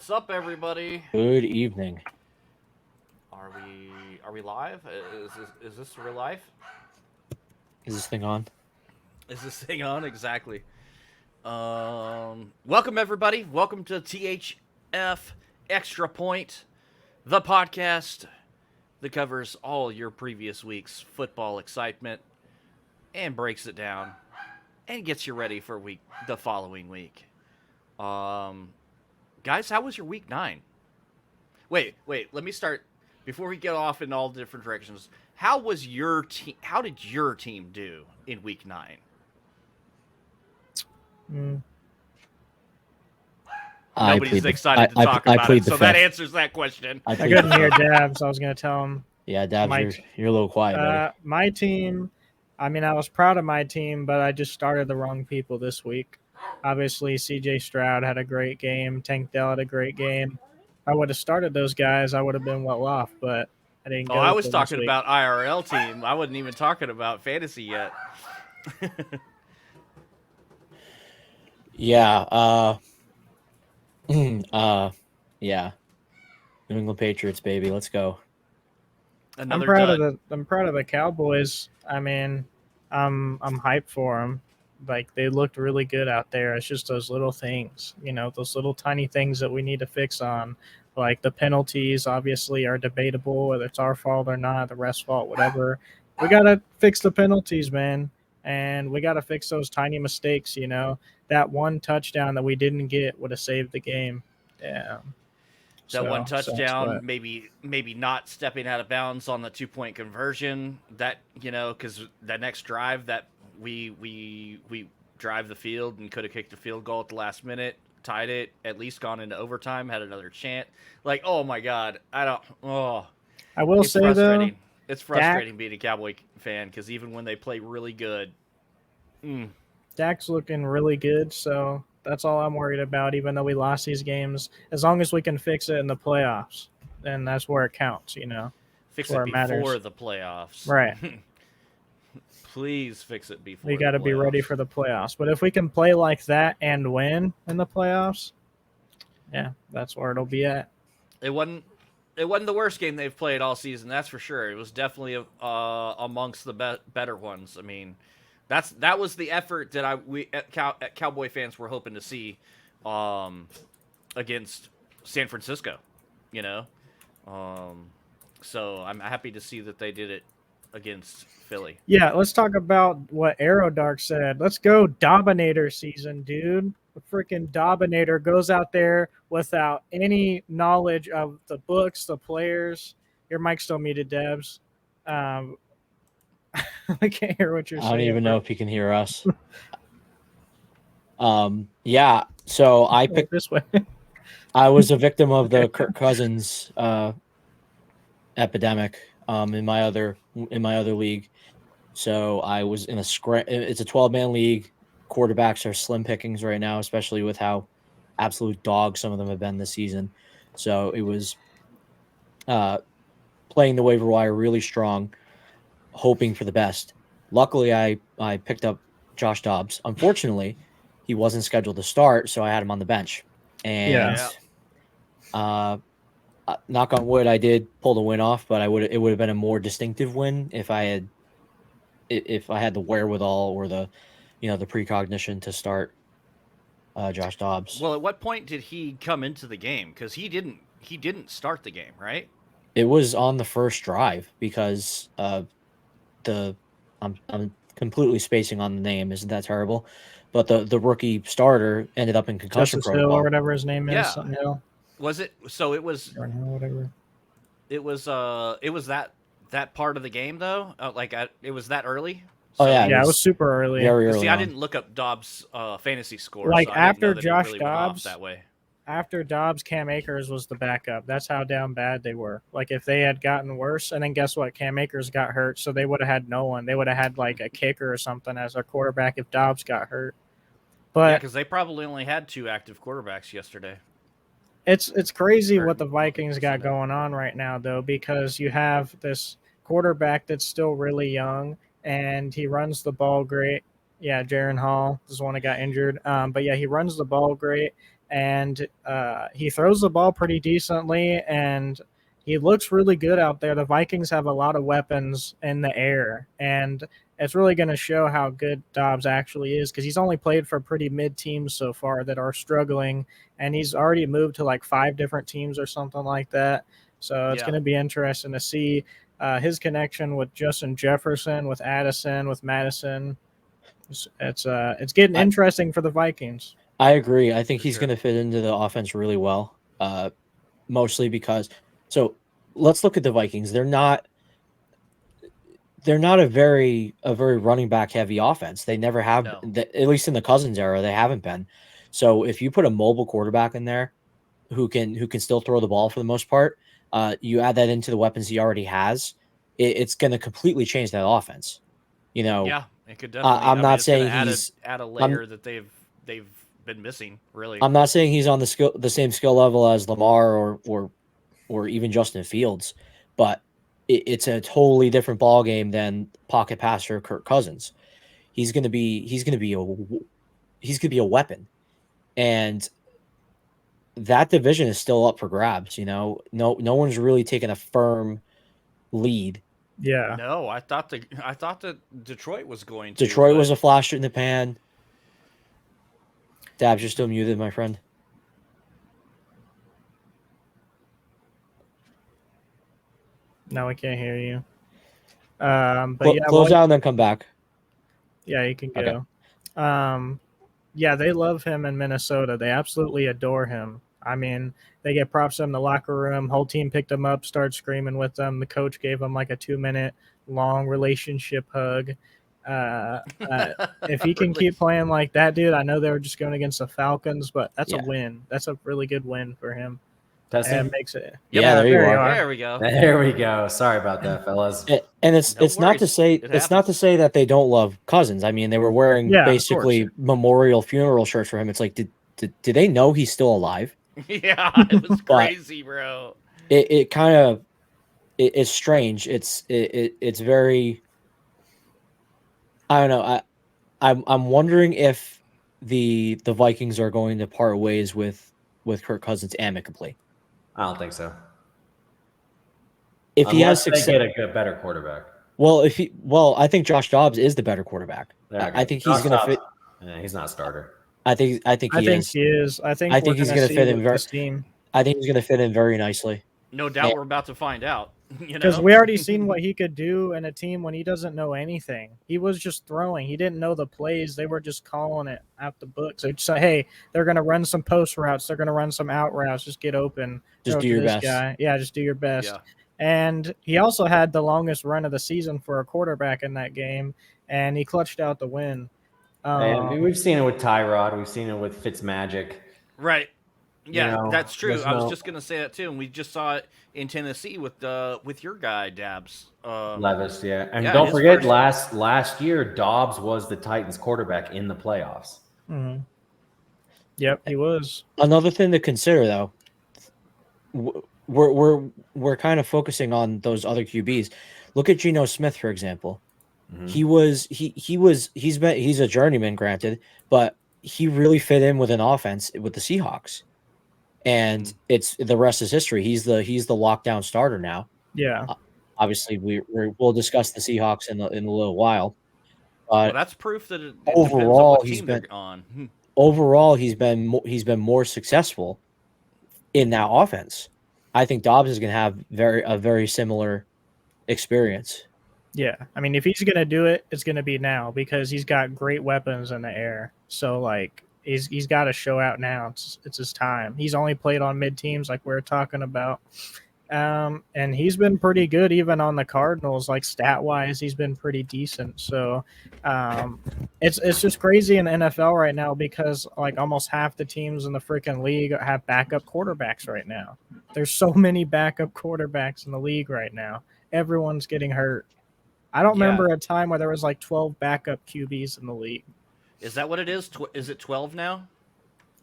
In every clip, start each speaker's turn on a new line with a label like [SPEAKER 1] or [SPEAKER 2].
[SPEAKER 1] What's up, everybody?
[SPEAKER 2] Good evening.
[SPEAKER 1] Are we live? Is this real life?
[SPEAKER 2] Is this thing on?
[SPEAKER 1] Is this thing on? Exactly. Welcome everybody. Welcome to THF Extra Point, the podcast that covers all your previous week's football excitement and breaks it down and gets you ready for the following week. Guys, how was your week 9? Wait. Let me start before we get off in all different directions. How was your team? How did your team do in week 9? Nobody's excited to talk about it, so that answers that question.
[SPEAKER 3] I couldn't hear Dabs. I was going to tell him.
[SPEAKER 2] Yeah, Dabs, you're a little quiet, buddy.
[SPEAKER 3] My team, I was proud of my team, but I just started the wrong people this week. Obviously, CJ Stroud had a great game. Tank Dell had a great game. If I would have started those guys, I would have been well off, but I didn't go.
[SPEAKER 1] I was talking about IRL team. I wasn't even talking about fantasy yet.
[SPEAKER 2] Yeah. Yeah. New England Patriots, baby. Let's go.
[SPEAKER 3] I'm proud of the Cowboys. I'm hyped for them. Like, they looked really good out there. It's just those little things, those little tiny things that we need to fix on. Like the penalties, obviously, are debatable, whether it's our fault or not, the ref's fault, whatever. We got to fix the penalties, man. And we got to fix those tiny mistakes, That one touchdown that we didn't get would have saved the game. Yeah.
[SPEAKER 1] That one touchdown, maybe not stepping out of bounds on the 2-point conversion. That, because the next drive that we drive the field and could have kicked a field goal at the last minute, tied it, at least gone into overtime, had another chance. Like, oh my God, I will say frustrating. Though, it's frustrating being a Cowboy fan because even when they play really good,
[SPEAKER 3] Dak's looking really good, so that's all I'm worried about. Even though we lost these games, as long as we can fix it in the playoffs, then that's where it counts.
[SPEAKER 1] Fix it before the playoffs,
[SPEAKER 3] right?
[SPEAKER 1] Please fix it before.
[SPEAKER 3] We got to be ready for the playoffs. But if we can play like that and win in the playoffs, yeah, that's where it'll be at.
[SPEAKER 1] It wasn't the worst game they've played all season, that's for sure. It was definitely amongst the better ones. I mean, that was the effort that Cowboy fans were hoping to see against San Francisco, So I'm happy to see that they did it against Philly.
[SPEAKER 3] Yeah, let's talk about what Aerodark said. Let's go Dominator season, dude. The freaking Dominator goes out there without any knowledge of the books, the players. Your mic's still muted, Debs. I can't hear what you're saying.
[SPEAKER 2] I don't even know if he can hear us. Yeah, so I picked
[SPEAKER 3] this way.
[SPEAKER 2] I was a victim of the Kirk Cousins epidemic in my other league. So I was in it's a 12-man league. Quarterbacks are slim pickings right now, especially with how absolute dogs some of them have been this season. So it was playing the waiver wire really strong, hoping for the best. Luckily, I picked up Josh Dobbs. Unfortunately, he wasn't scheduled to start, so I had him on the bench. And knock on wood, I did pull the win off, but it would have been a more distinctive win if I had the wherewithal or the precognition to start Josh Dobbs.
[SPEAKER 1] Well, at what point did he come into the game? Because he didn't start the game, right?
[SPEAKER 2] It was on the first drive because I'm completely spacing on the name. Isn't that terrible? But the rookie starter ended up in concussion
[SPEAKER 3] Justice
[SPEAKER 2] protocol.
[SPEAKER 3] Hill or whatever his name is.
[SPEAKER 1] Yeah.
[SPEAKER 3] Something Hill.
[SPEAKER 1] Was it? So it was.
[SPEAKER 3] Or whatever.
[SPEAKER 1] It was that part of the game though. It was that early.
[SPEAKER 2] So,
[SPEAKER 3] yeah, it was super early.
[SPEAKER 2] Very early.
[SPEAKER 1] See,
[SPEAKER 2] on.
[SPEAKER 1] I didn't look up Dobbs' fantasy score.
[SPEAKER 3] Like
[SPEAKER 1] so
[SPEAKER 3] after
[SPEAKER 1] Josh
[SPEAKER 3] really
[SPEAKER 1] Dobbs, that way.
[SPEAKER 3] After Dobbs, Cam Akers was the backup. That's how down bad they were. Like if they had gotten worse, and then guess what? Cam Akers got hurt, so they would have had no one. They would have had like a kicker or something as a quarterback if Dobbs got hurt. But
[SPEAKER 1] because they probably only had 2 active quarterbacks yesterday.
[SPEAKER 3] It's crazy what the Vikings got going on right now, though, because you have this quarterback that's still really young, and he runs the ball great. Yeah, Jaron Hall is the one that got injured. But yeah, he runs the ball great, and he throws the ball pretty decently, and he looks really good out there. The Vikings have a lot of weapons in the air, and it's really going to show how good Dobbs actually is, because he's only played for pretty mid teams so far that are struggling, and he's already moved to like 5 different teams or something like that. So it's going to be interesting to see his connection with Justin Jefferson, with Addison, with Madison. It's getting interesting for the Vikings.
[SPEAKER 2] I agree. I think he's going to fit into the offense really well, mostly because. So let's look at the Vikings. They're not a very running back heavy offense. They never have, at least in the Cousins era, they haven't been. So if you put a mobile quarterback in there who can still throw the ball for the most part, you add that into the weapons he already has, it's going to completely change that offense. You know,
[SPEAKER 1] yeah, it could definitely.
[SPEAKER 2] I'm not saying
[SPEAKER 1] add a layer that they've been missing. Really,
[SPEAKER 2] I'm not saying he's on the same skill level as Lamar or even Justin Fields, but it's a totally different ball game than pocket passer Kirk Cousins. He's gonna be a weapon, and that division is still up for grabs. You know, no one's really taken a firm lead.
[SPEAKER 3] Yeah.
[SPEAKER 1] No, I thought that Detroit was going to.
[SPEAKER 2] Detroit was a flash in the pan. Dabs, you're still muted, my friend.
[SPEAKER 3] No, I can't hear you.
[SPEAKER 2] Close out and then come back.
[SPEAKER 3] Yeah, you can go. Okay. Yeah, they love him in Minnesota. They absolutely adore him. I mean, they get props in the locker room. Whole team picked him up, started screaming with them. The coach gave him like a 2-minute long relationship hug. If he can keep playing like that, dude, I know they were just going against the Falcons, but that's a win. That's a really good win for him.
[SPEAKER 4] Testing
[SPEAKER 3] makes it.
[SPEAKER 2] Yeah, there you are.
[SPEAKER 1] There we go.
[SPEAKER 4] There we go. Sorry about that, fellas.
[SPEAKER 2] And it's not to say that they don't love Cousins. I mean, they were wearing basically memorial funeral shirts for him. It's like, did they know he's still alive?
[SPEAKER 1] Yeah, it was crazy, bro.
[SPEAKER 2] It kind of it's strange. It's very. I don't know. I'm wondering if the Vikings are going to part ways with Kirk Cousins amicably.
[SPEAKER 4] I don't think so.
[SPEAKER 2] If he has success,
[SPEAKER 4] they get a better quarterback.
[SPEAKER 2] Well, I think Josh Dobbs is the better quarterback. I think he's going to fit.
[SPEAKER 4] Yeah, he's not a starter.
[SPEAKER 2] I think he is.
[SPEAKER 3] I think
[SPEAKER 2] he's going to fit in very.
[SPEAKER 3] Team.
[SPEAKER 2] I think he's going to fit in very nicely.
[SPEAKER 1] No doubt, we're about to find out.
[SPEAKER 3] Because we already seen what he could do in a team when he doesn't know anything. He was just throwing. He didn't know the plays. They were just calling it out the books. They'd say, "Hey, they're going to run some post routes. They're going to run some out routes. Just get open.
[SPEAKER 2] Just do your best."
[SPEAKER 3] Guy. Yeah, just do your best. Yeah. And he also had the longest run of the season for a quarterback in that game, and he clutched out the win.
[SPEAKER 4] And we've seen it with Tyrod. We've seen it with Fitzmagic.
[SPEAKER 1] Right. Yeah, that's true. I was just going to say that too, and we just saw it in Tennessee with your guy Dabs
[SPEAKER 4] Levis. Yeah, and don't forget last year Dobbs was the Titans quarterback in the playoffs.
[SPEAKER 3] Mm-hmm. Yep, he was.
[SPEAKER 2] Another thing to consider, though, we're kind of focusing on those other QBs. Look at Geno Smith, for example. Mm-hmm. He's a journeyman, granted, but he really fit in with an offense with the Seahawks. And it's the rest is history. He's the lockdown starter now.
[SPEAKER 3] Yeah.
[SPEAKER 2] Obviously, we'll discuss the Seahawks in a little while.
[SPEAKER 1] Well, that's proof that it
[SPEAKER 2] overall
[SPEAKER 1] depends on what team they're on.
[SPEAKER 2] Overall, he's been more successful in that offense. I think Dobbs is going to have a very similar experience.
[SPEAKER 3] Yeah, I mean, if he's going to do it, it's going to be now because he's got great weapons in the air. So like. He's got to show out now. It's his time. He's only played on mid teams like we were talking about, and he's been pretty good even on the Cardinals. Like stat wise, he's been pretty decent. So it's just crazy in the NFL right now because like almost half the teams in the freaking league have backup quarterbacks right now. There's so many backup quarterbacks in the league right now. Everyone's getting hurt. I don't remember a time where there was like 12 backup QBs in the league.
[SPEAKER 1] Is that what it is? Is it 12 now?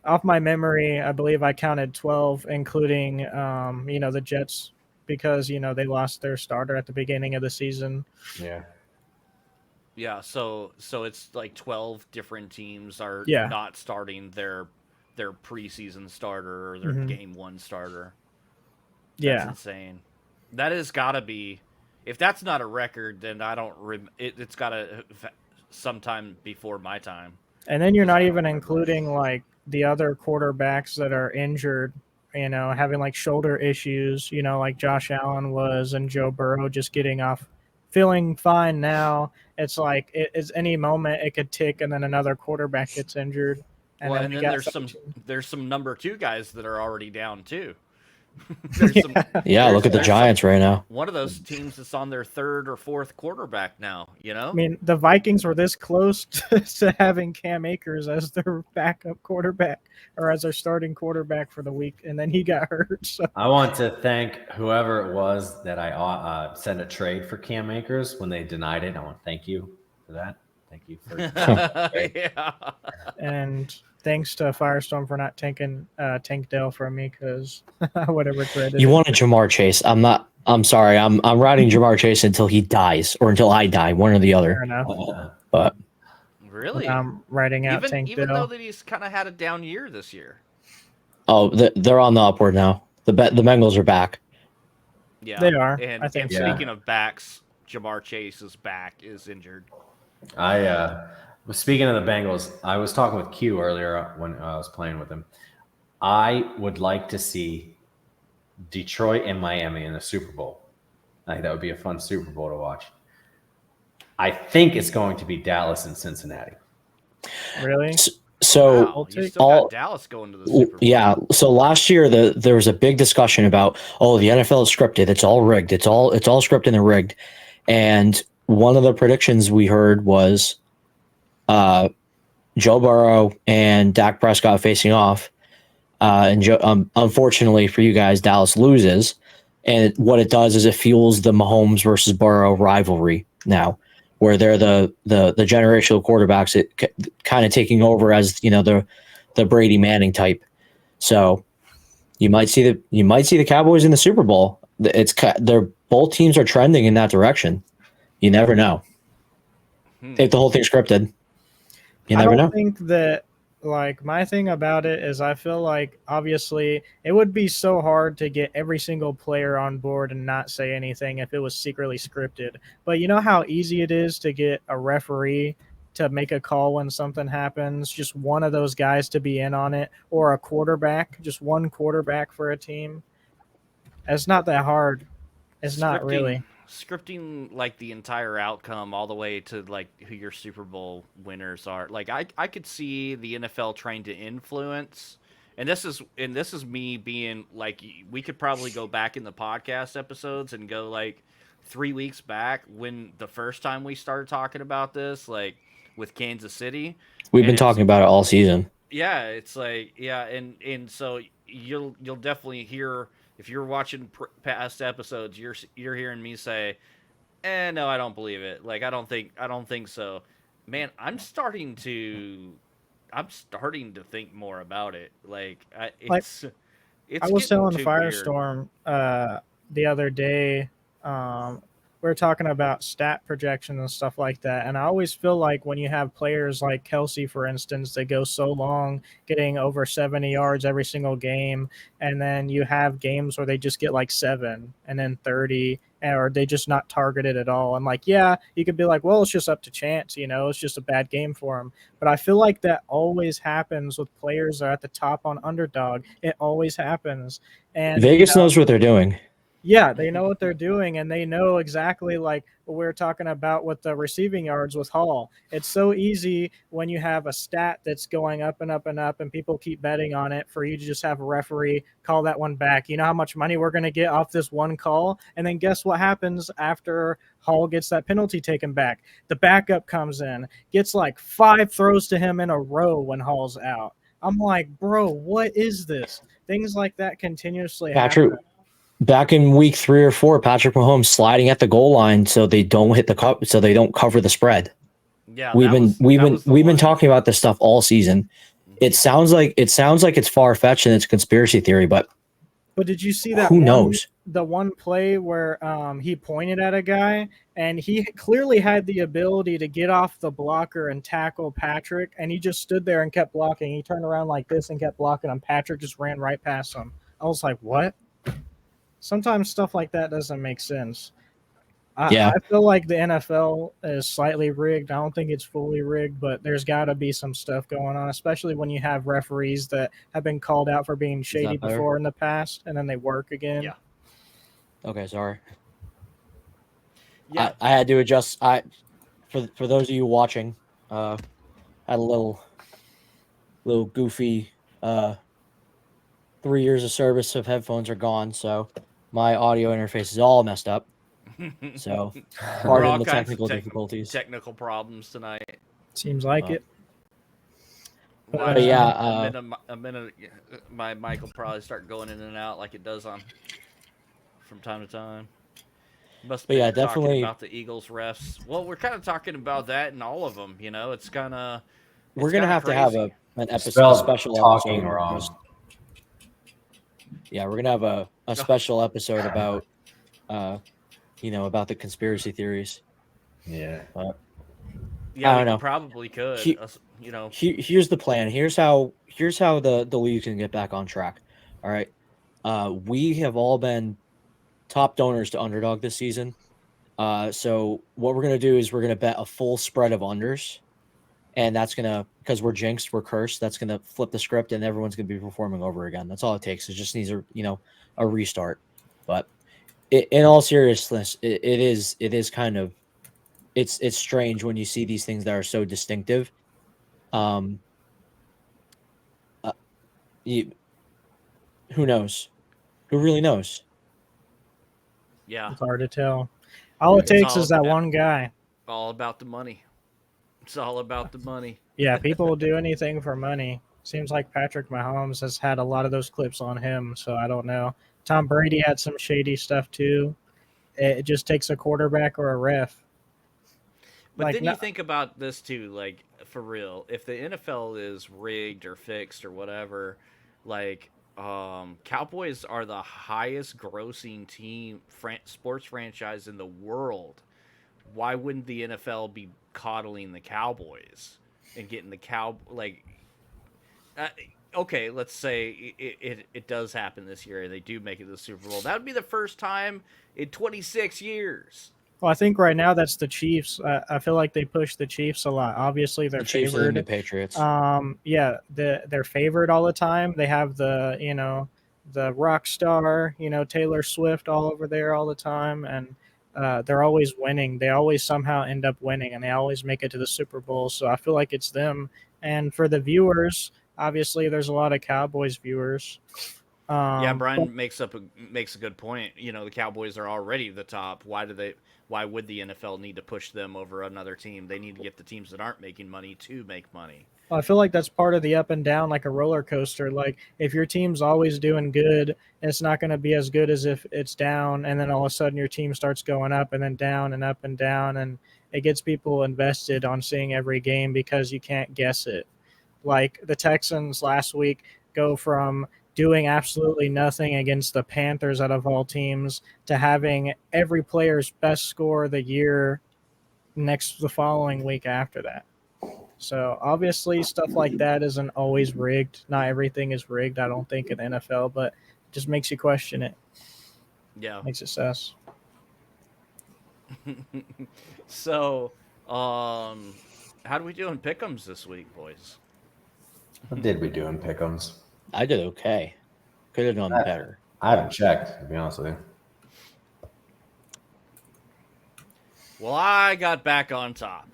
[SPEAKER 3] Off my memory, I believe I counted 12, including, the Jets, because, they lost their starter at the beginning of the season.
[SPEAKER 4] Yeah.
[SPEAKER 1] Yeah, so it's like 12 different teams are not starting their their preseason starter or their game 1 starter. That's insane. That has got to be, if that's not a record, then I don't. It's got to sometime before my time.
[SPEAKER 3] And then you're not even including like the other quarterbacks that are injured, having like shoulder issues, like Josh Allen was, and Joe Burrow just getting off, feeling fine now. It's like it's any moment it could tick, and then another quarterback gets injured.
[SPEAKER 1] And then there's some number 2 guys that are already down too.
[SPEAKER 2] Look at the Giants right now.
[SPEAKER 1] One of those teams is on their 3rd or 4th quarterback now,
[SPEAKER 3] I mean, the Vikings were this close to having Cam Akers as their backup quarterback or as their starting quarterback for the week, and then he got hurt. So.
[SPEAKER 4] I want to thank whoever it was that I sent a trade for Cam Akers when they denied it. I want to thank you for that. Thank you for
[SPEAKER 3] And thanks to Firestorm for not taking Tank Dell from me, because whatever traded.
[SPEAKER 2] You wanted Jamar Chase. I'm sorry. I'm riding Jamar Chase until he dies or until I die, one or the other.
[SPEAKER 3] Fair enough.
[SPEAKER 2] But
[SPEAKER 1] really,
[SPEAKER 3] I'm riding out Tank Dell.
[SPEAKER 1] Even though that he's kind of had a down year this year.
[SPEAKER 2] Oh, they're on the upward now. The Bengals are back.
[SPEAKER 1] Yeah,
[SPEAKER 3] they are.
[SPEAKER 1] And,
[SPEAKER 3] I think.
[SPEAKER 1] Speaking of backs, Jamar Chase's back is injured.
[SPEAKER 4] Speaking of the Bengals, I was talking with Q earlier when I was playing with him. I would like to see Detroit and Miami in the Super Bowl. I think that would be a fun Super Bowl to watch. I think it's going to be Dallas and Cincinnati.
[SPEAKER 3] Really?
[SPEAKER 2] So
[SPEAKER 1] wow, you still got Dallas going to the Super Bowl.
[SPEAKER 2] Yeah. So last year there was a big discussion about, the NFL is scripted. It's all rigged. It's all scripted and rigged. And one of the predictions we heard was Joe Burrow and Dak Prescott facing off. And unfortunately for you guys, Dallas loses. And what it does is it fuels the Mahomes versus Burrow rivalry now, where they're the generational quarterbacks, kind of taking over as the Brady Manning type. So you might see the Cowboys in the Super Bowl. Both teams are trending in that direction. You never know. If the whole thing's scripted, you never know.
[SPEAKER 3] I think that, like, my thing about it is I feel like obviously it would be so hard to get every single player on board and not say anything if it was secretly scripted. But you know how easy it is to get a referee to make a call when something happens, just one of those guys to be in on it, or a quarterback, just one quarterback for a team. It's not that hard. It's not really.
[SPEAKER 1] Scripting like the entire outcome all the way to like who your Super Bowl winners are. Like I could see the NFL trying to influence, and this is me being like, we could probably go back in the podcast episodes and go like 3 weeks back when the first time we started talking about this, like with Kansas City.
[SPEAKER 2] We've been talking about it all season.
[SPEAKER 1] Yeah, it's like, yeah, and so you'll definitely hear. If you're watching past episodes, you're hearing me say, no, I don't believe it. Like, I don't think so. Man, I'm starting to think more about it. Like, I
[SPEAKER 3] was telling Firestorm the other day, we were talking about stat projection and stuff like that. And I always feel like when you have players like Kelsey, for instance, that go so long, getting over 70 yards every single game, and then you have games where they just get like 7 and then 30, or they just not targeted at all. And like, yeah, you could be like, well, it's just up to chance, it's just a bad game for them. But I feel like that always happens with players that are at the top on underdog. It always happens. And
[SPEAKER 2] Vegas knows what they're doing.
[SPEAKER 3] Yeah, they know what they're doing, and they know exactly like what we were talking about with the receiving yards with Hall. It's so easy when you have a stat that's going up and up and up, and people keep betting on it, for you to just have a referee call that one back. You know how much money we're going to get off this one call? And then guess what happens after Hall gets that penalty taken back? The backup comes in, gets like 5 throws to him in a row when Hall's out. I'm like, bro, what is this? Things like that continuously happen.
[SPEAKER 2] Back in week 3 or 4, Patrick Mahomes sliding at the goal line so they don't cover the spread.
[SPEAKER 1] Yeah,
[SPEAKER 2] we've been talking about this stuff all season. It sounds like it's far fetched and it's a conspiracy theory, but
[SPEAKER 3] did you see that?
[SPEAKER 2] Who knows?
[SPEAKER 3] the one play where he pointed at a guy and he clearly had the ability to get off the blocker and tackle Patrick, and he just stood there and kept blocking. He turned around like this and kept blocking him. Patrick just ran right past him. I was like, what? Sometimes stuff like that doesn't make sense. I feel like the NFL is slightly rigged. I don't think it's fully rigged, but there's got to be some stuff going on, especially when you have referees that have been called out for being shady before in the past, and then they work again.
[SPEAKER 1] Yeah.
[SPEAKER 2] Okay, sorry.
[SPEAKER 1] Yeah.
[SPEAKER 2] I had to adjust. For those of you watching, had a little goofy 3 years of service of headphones are gone, so my audio interface is all messed up. So pardon the technical difficulties.
[SPEAKER 1] Technical problems tonight.
[SPEAKER 3] Seems like it.
[SPEAKER 2] But yeah,
[SPEAKER 1] a minute, my mic will probably start going in and out like it does from time to time. Must be talking about the Eagles refs. Well, we're kind of talking about that in all of them. You know, it's kind of.
[SPEAKER 2] We're gonna have to have an episode, special
[SPEAKER 4] talking
[SPEAKER 2] episode.
[SPEAKER 4] Wrong.
[SPEAKER 2] Yeah, we're gonna have a special episode about, about the conspiracy theories.
[SPEAKER 4] Yeah.
[SPEAKER 2] Yeah, I don't know.
[SPEAKER 1] Probably could.
[SPEAKER 2] Here's the plan. Here's how the league can get back on track. All right. We have all been top donors to Underdog this season. So what we're gonna do is we're gonna bet a full spread of unders, and that's gonna, because we're jinxed, we're cursed. That's gonna flip the script, and everyone's gonna be performing over again. That's all it takes. It just needs a restart. But in all seriousness, it is kind of. It's strange when you see these things that are so distinctive. Who knows? Who really knows?
[SPEAKER 1] Yeah,
[SPEAKER 3] it's hard to tell. All it takes is that one guy.
[SPEAKER 1] All about the money. It's all about the money.
[SPEAKER 3] Yeah, people will do anything for money. Seems like Patrick Mahomes has had a lot of those clips on him, so I don't know. Tom Brady had some shady stuff too. It just takes a quarterback or a ref.
[SPEAKER 1] But then you think about this too, like, for real, if the NFL is rigged or fixed or whatever, like, Cowboys are the highest grossing sports franchise in the world. Why wouldn't the NFL be coddling the Cowboys and getting the okay, let's say it does happen this year and they do make it to the Super Bowl. That would be the first time in 26 years.
[SPEAKER 3] Well, I think right now that's the Chiefs. I feel like they push the Chiefs a lot. Obviously, they're
[SPEAKER 2] Chiefs
[SPEAKER 3] favored.
[SPEAKER 2] And the Patriots.
[SPEAKER 3] Yeah, they're favored all the time. They have the rock star, Taylor Swift all over there all the time, and they're always winning. They always somehow end up winning, and they always make it to the Super Bowl. So I feel like it's them. And for the viewers, obviously, there's a lot of Cowboys viewers.
[SPEAKER 1] Yeah, Brian makes a good point. The Cowboys are already the top. Why would the NFL need to push them over another team? They need to get the teams that aren't making money to make money.
[SPEAKER 3] Well, I feel like that's part of the up and down, like a roller coaster. Like if your team's always doing good, it's not going to be as good as if it's down, and then all of a sudden your team starts going up and then down and up and down, and it gets people invested on seeing every game because you can't guess it. Like the Texans last week go from doing absolutely nothing against the Panthers out of all teams to having every player's best score of the year the following week after that. So obviously stuff like that isn't always rigged. Not everything is rigged, I don't think, in the NFL, but it just makes you question it.
[SPEAKER 1] Yeah.
[SPEAKER 3] Makes it sus.
[SPEAKER 1] So, how do we do in pick'ems this week, boys?
[SPEAKER 4] What did we do in pick'ems?
[SPEAKER 2] I did okay. Could have done better.
[SPEAKER 4] I haven't checked, to be honest with you.
[SPEAKER 1] Well, I got back on top.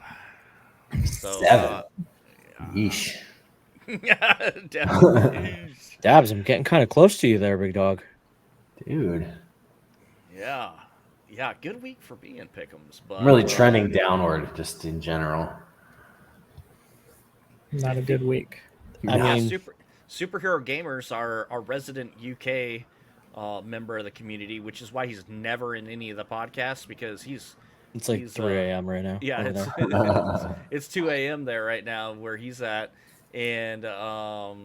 [SPEAKER 1] So,
[SPEAKER 4] 7. Yeesh.
[SPEAKER 2] Dabs, I'm getting kind of close to you there, big dog.
[SPEAKER 4] Dude.
[SPEAKER 1] Yeah. Yeah, good week for me in pick'ems. But
[SPEAKER 4] I'm really trending downward just in general.
[SPEAKER 3] Not a good week.
[SPEAKER 2] I mean,
[SPEAKER 1] Superhero Gamers, our resident UK member of the community, which is why he's never in any of the podcasts, because
[SPEAKER 2] it's like 3 a.m. right now.
[SPEAKER 1] Yeah, it's 2 a.m. there right now where he's at, and but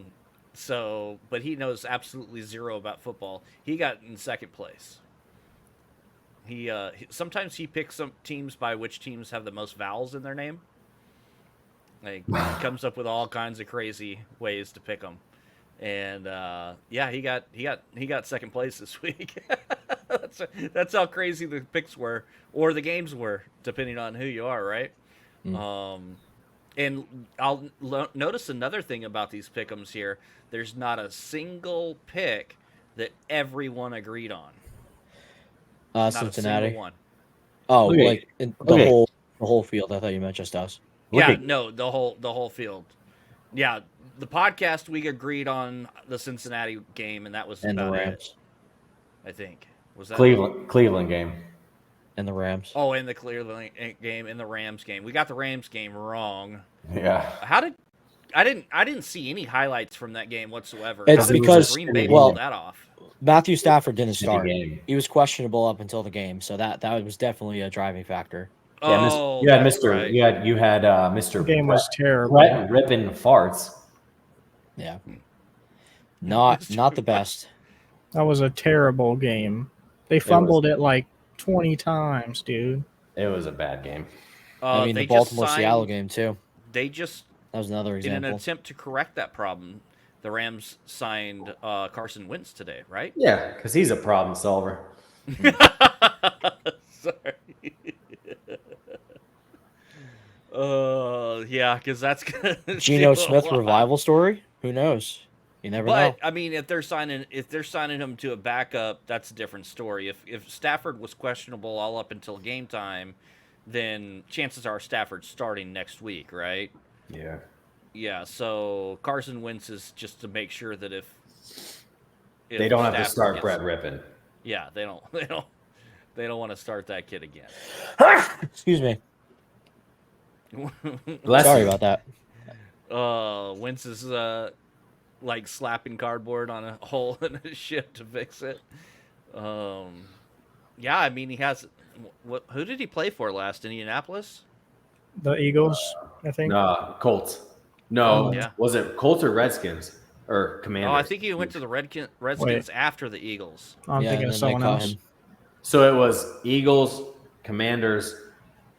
[SPEAKER 1] he knows absolutely zero about football. He got in second place. Sometimes he picks some teams by which teams have the most vowels in their name. Like he comes up with all kinds of crazy ways to pick them. And he got second place this week. that's how crazy the picks were, or the games were, depending on who you are, right? And I'll notice another thing about these pick'ems here. There's not a single pick that everyone agreed on. Not
[SPEAKER 2] Cincinnati.
[SPEAKER 1] a single one.
[SPEAKER 2] Oh,
[SPEAKER 4] Okay.
[SPEAKER 2] like the whole field. I thought you meant just us.
[SPEAKER 1] No, the whole field. Yeah, the podcast we agreed on the Cincinnati game, and that was
[SPEAKER 2] And the
[SPEAKER 1] about
[SPEAKER 2] Rams.
[SPEAKER 1] it. I think was that
[SPEAKER 4] Cleveland game.
[SPEAKER 2] And the Rams.
[SPEAKER 1] Oh, in the Cleveland game, in the Rams game, we got the Rams game wrong.
[SPEAKER 4] Yeah.
[SPEAKER 1] I didn't see any highlights from that game whatsoever.
[SPEAKER 2] It's because
[SPEAKER 1] Green Bay pulled that off.
[SPEAKER 2] Matthew Stafford didn't start.
[SPEAKER 4] Game.
[SPEAKER 2] He was questionable up until the game, so that was definitely a driving factor.
[SPEAKER 1] Oh,
[SPEAKER 4] you had
[SPEAKER 1] Mr.
[SPEAKER 4] Right. You had Mr.
[SPEAKER 3] The game was terrible.
[SPEAKER 4] Brett ripping farts.
[SPEAKER 2] Yeah. Not the best.
[SPEAKER 3] That was a terrible game. They fumbled it like 20 times, dude.
[SPEAKER 4] It was a bad game.
[SPEAKER 2] I mean, the Baltimore-Seattle game, too.
[SPEAKER 1] That was another example. In an attempt to correct that problem, the Rams signed Carson Wentz today, right?
[SPEAKER 4] Yeah, because he's a problem solver.
[SPEAKER 1] Sorry. Yeah, because that's
[SPEAKER 2] Geno Smith revival story. Who knows? You never know.
[SPEAKER 1] But I mean, if they're signing him to a backup, that's a different story. If Stafford was questionable all up until game time, then chances are Stafford's starting next week, right?
[SPEAKER 4] Yeah.
[SPEAKER 1] Yeah. So Carson Wentz is just to make sure that if
[SPEAKER 4] they don't have to
[SPEAKER 1] Stafford
[SPEAKER 4] start Brett Rippin.
[SPEAKER 1] Yeah, they don't want to start that kid again.
[SPEAKER 2] Excuse me. Sorry about that.
[SPEAKER 1] Wentz is like slapping cardboard on a hole in a ship to fix it. Yeah, I mean he has. Who did he play for last? Indianapolis?
[SPEAKER 3] The Eagles, I think.
[SPEAKER 4] Colts. No, was it Colts or Redskins or Commanders?
[SPEAKER 1] Oh, I think he went to the Redskins after the Eagles.
[SPEAKER 3] I'm thinking of someone else.
[SPEAKER 4] So it was Eagles, Commanders,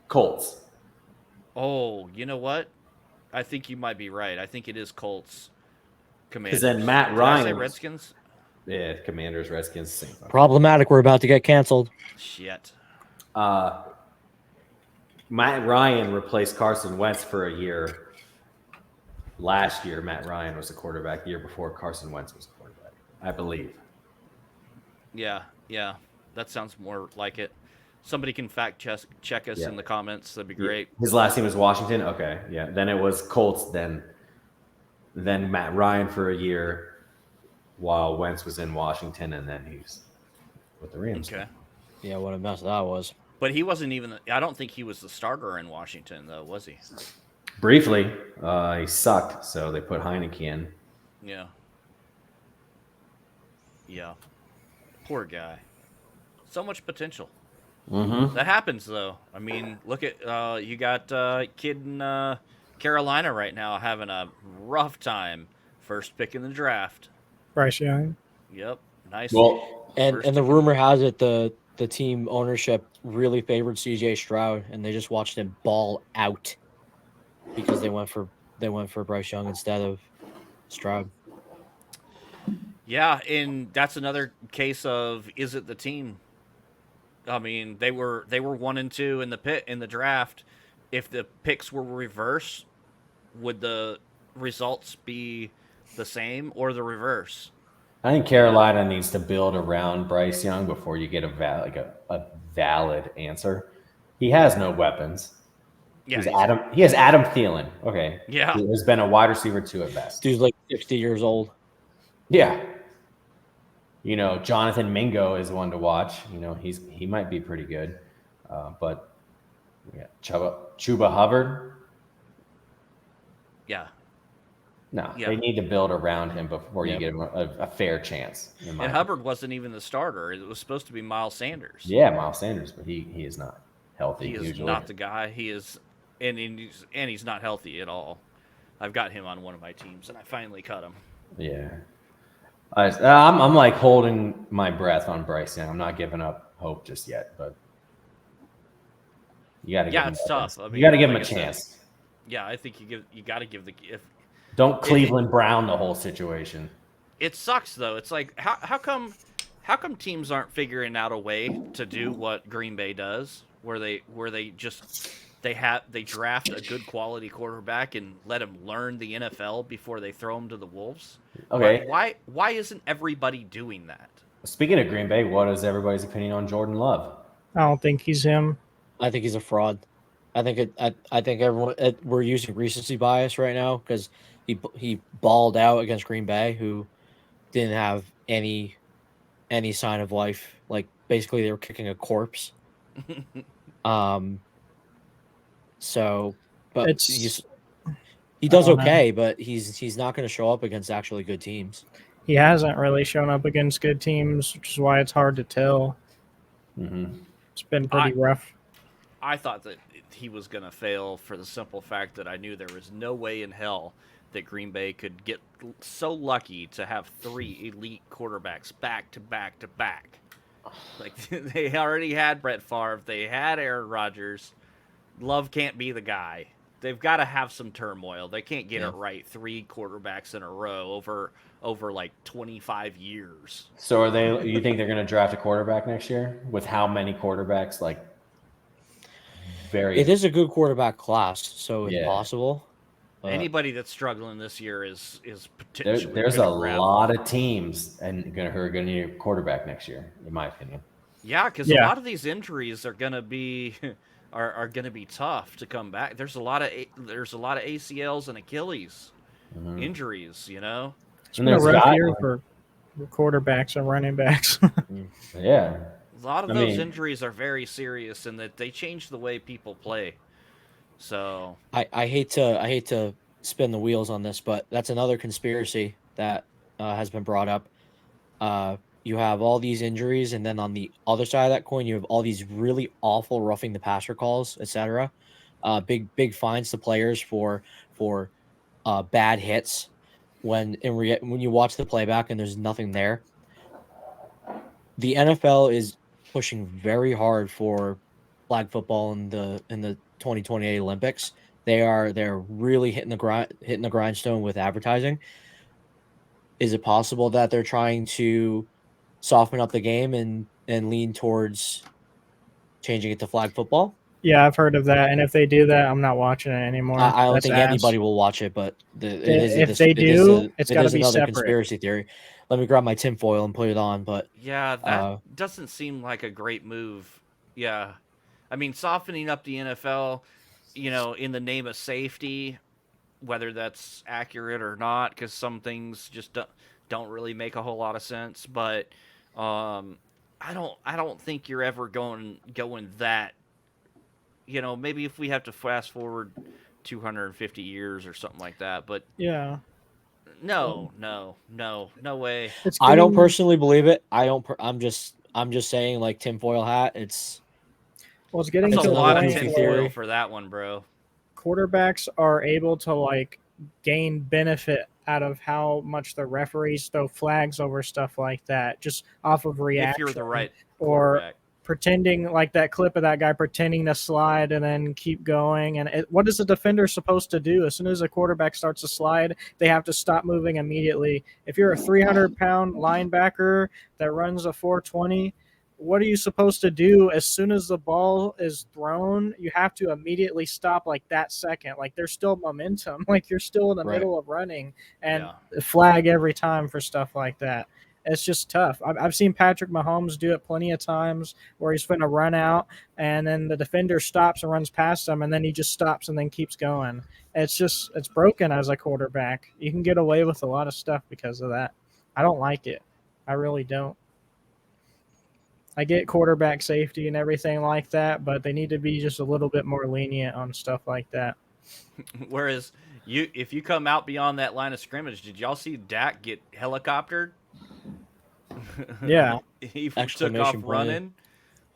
[SPEAKER 4] Colts.
[SPEAKER 1] Oh, you know what? I think you might be right. I think it is Colts, Commanders.
[SPEAKER 4] Because then Matt Ryan.
[SPEAKER 1] Did I say Redskins?
[SPEAKER 4] Yeah, Commanders, Redskins, same thing.
[SPEAKER 2] Problematic. We're about to get canceled.
[SPEAKER 1] Shit.
[SPEAKER 4] Matt Ryan replaced Carson Wentz for a year. Last year, Matt Ryan was the quarterback. The year before, Carson Wentz was the quarterback, I believe.
[SPEAKER 1] Yeah. That sounds more like it. Somebody can fact check us in the comments. That'd be great.
[SPEAKER 4] His last name was Washington? Okay, yeah. Then it was Colts, then Matt Ryan for a year while Wentz was in Washington, and then he's with the Rams.
[SPEAKER 1] Okay.
[SPEAKER 2] Yeah, what a mess that was.
[SPEAKER 1] But he wasn't even – I don't think he was the starter in Washington, though, was he?
[SPEAKER 4] Briefly, he sucked, so they put Heineke in.
[SPEAKER 1] Yeah. Yeah. Poor guy. So much potential.
[SPEAKER 4] Mm-hmm.
[SPEAKER 1] That happens, though. I mean, look at you got a kid in Carolina right now having a rough time. First pick in the draft.
[SPEAKER 3] Bryce Young.
[SPEAKER 1] Yep. Nice.
[SPEAKER 2] Well, and the rumor has it the team ownership really favored CJ Stroud, and they just watched him ball out because they went for Bryce Young instead of Stroud.
[SPEAKER 1] Yeah, and that's another case of is it the team? I mean, they were 1 and 2 in the draft. If the picks were reversed, would the results be the same or the reverse?
[SPEAKER 4] I think Carolina needs to build around Bryce Young before you get a valid answer. He has no weapons.
[SPEAKER 1] Yeah,
[SPEAKER 4] he has Adam Thielen. Okay.
[SPEAKER 1] Yeah.
[SPEAKER 4] There's been a wide receiver 2 at best.
[SPEAKER 2] Dude's like 60 years old.
[SPEAKER 4] Yeah. You know, Jonathan Mingo is one to watch. You know, he might be pretty good. But yeah, Chuba Hubbard.
[SPEAKER 1] Yeah.
[SPEAKER 4] No, they need to build around him before you give him a fair chance.
[SPEAKER 1] And Hubbard wasn't even the starter. It was supposed to be Miles Sanders.
[SPEAKER 4] Yeah, Miles Sanders, but he is not healthy.
[SPEAKER 1] He is not the guy. He is, and he's not healthy at all. I've got him on one of my teams, and I finally cut him.
[SPEAKER 4] Yeah. I'm like holding my breath on Bryce Young. I'm not giving up hope just yet, but you got to.
[SPEAKER 1] Yeah, it's tough. I mean,
[SPEAKER 4] you got to give him
[SPEAKER 1] like
[SPEAKER 4] a chance.
[SPEAKER 1] Yeah, I think you got to give the if.
[SPEAKER 4] Don't Cleveland Brown the whole situation.
[SPEAKER 1] It sucks though. It's like how come teams aren't figuring out a way to do what Green Bay does, where they just they draft a good quality quarterback and let him learn the NFL before they throw him to the wolves.
[SPEAKER 4] Okay.
[SPEAKER 1] Why isn't everybody doing that?
[SPEAKER 4] Speaking of Green Bay, what is everybody's opinion on Jordan Love?
[SPEAKER 3] I don't think he's him.
[SPEAKER 2] I think he's a fraud. I think everyone we're using recency bias right now because he balled out against Green Bay, who didn't have any sign of life. Like basically, they were kicking a corpse. So, but he does okay, but he's not going to show up against actually good teams.
[SPEAKER 3] He hasn't really shown up against good teams, which is why it's hard to tell.
[SPEAKER 4] Mm-hmm.
[SPEAKER 3] It's been pretty rough.
[SPEAKER 1] I thought that he was going to fail for the simple fact that I knew there was no way in hell that Green Bay could get so lucky to have 3 elite quarterbacks back to back to back. Like, they already had Brett Favre. They had Aaron Rodgers. Love can't be the guy. They've got to have some turmoil. They can't get it right 3 quarterbacks in a row over like 25 years.
[SPEAKER 4] So you think they're going to draft a quarterback next year? With how many quarterbacks? Like,
[SPEAKER 2] it is a good quarterback class, so it's possible.
[SPEAKER 1] Anybody that's struggling this year is potentially.
[SPEAKER 4] There's a lot of teams who are going to need a quarterback next year, in my opinion.
[SPEAKER 1] Yeah, because a lot of these injuries are going to be are going to be tough to come back. There's a lot of ACLs and Achilles injuries. You know,
[SPEAKER 3] it's been a rough year for quarterbacks and running backs.
[SPEAKER 4] Yeah.
[SPEAKER 1] A lot of those injuries are very serious, and that they change the way people play. So
[SPEAKER 2] I hate to spin the wheels on this, but that's another conspiracy that has been brought up. You have all these injuries, and then on the other side of that coin, you have all these really awful roughing the passer calls, etc. Big fines to players for bad hits. When you watch the playback and there's nothing there. The NFL is pushing very hard for flag football in the 2028 Olympics. They're really hitting the grindstone with advertising. Is it possible that they're trying to soften up the game and lean towards changing it to flag football?
[SPEAKER 3] Yeah, I've heard of that, and if they do that, I'm not watching it anymore.
[SPEAKER 2] I don't think anybody will watch it, but
[SPEAKER 3] if they do, it's got to be separate.
[SPEAKER 2] Conspiracy theory. Let me grab my tinfoil and put it on. But
[SPEAKER 1] yeah, that doesn't seem like a great move. Yeah, I mean, softening up the NFL, in the name of safety, whether that's accurate or not, because some things just don't really make a whole lot of sense. But I don't think you're ever going that. Maybe if we have to fast forward 250 years or something like that. But
[SPEAKER 3] yeah.
[SPEAKER 1] No way.
[SPEAKER 2] I don't personally believe it. I'm just saying, like, tinfoil hat. It's
[SPEAKER 3] getting
[SPEAKER 1] to a lot of tinfoil for that one, bro.
[SPEAKER 3] Quarterbacks are able to gain benefit out of how much the referees throw flags over stuff like that, just off of reaction.
[SPEAKER 1] If you're the right
[SPEAKER 3] or pretending, like that clip of that guy pretending to slide and then keep going. And what is the defender supposed to do? As soon as a quarterback starts to slide, they have to stop moving immediately. If you're a 300-pound linebacker that runs a 420, what are you supposed to do? As soon as the ball is thrown, you have to immediately stop that second. There's still momentum. You're still in the middle of running, and flag every time for stuff like that. It's just tough. I've seen Patrick Mahomes do it plenty of times where he's going to run out, and then the defender stops and runs past him, and then he just stops and then keeps going. It's broken as a quarterback. You can get away with a lot of stuff because of that. I don't like it. I really don't. I get quarterback safety and everything like that, but they need to be just a little bit more lenient on stuff like that.
[SPEAKER 1] Whereas if you come out beyond that line of scrimmage, did y'all see Dak get helicoptered?
[SPEAKER 3] Yeah.
[SPEAKER 1] He took off running.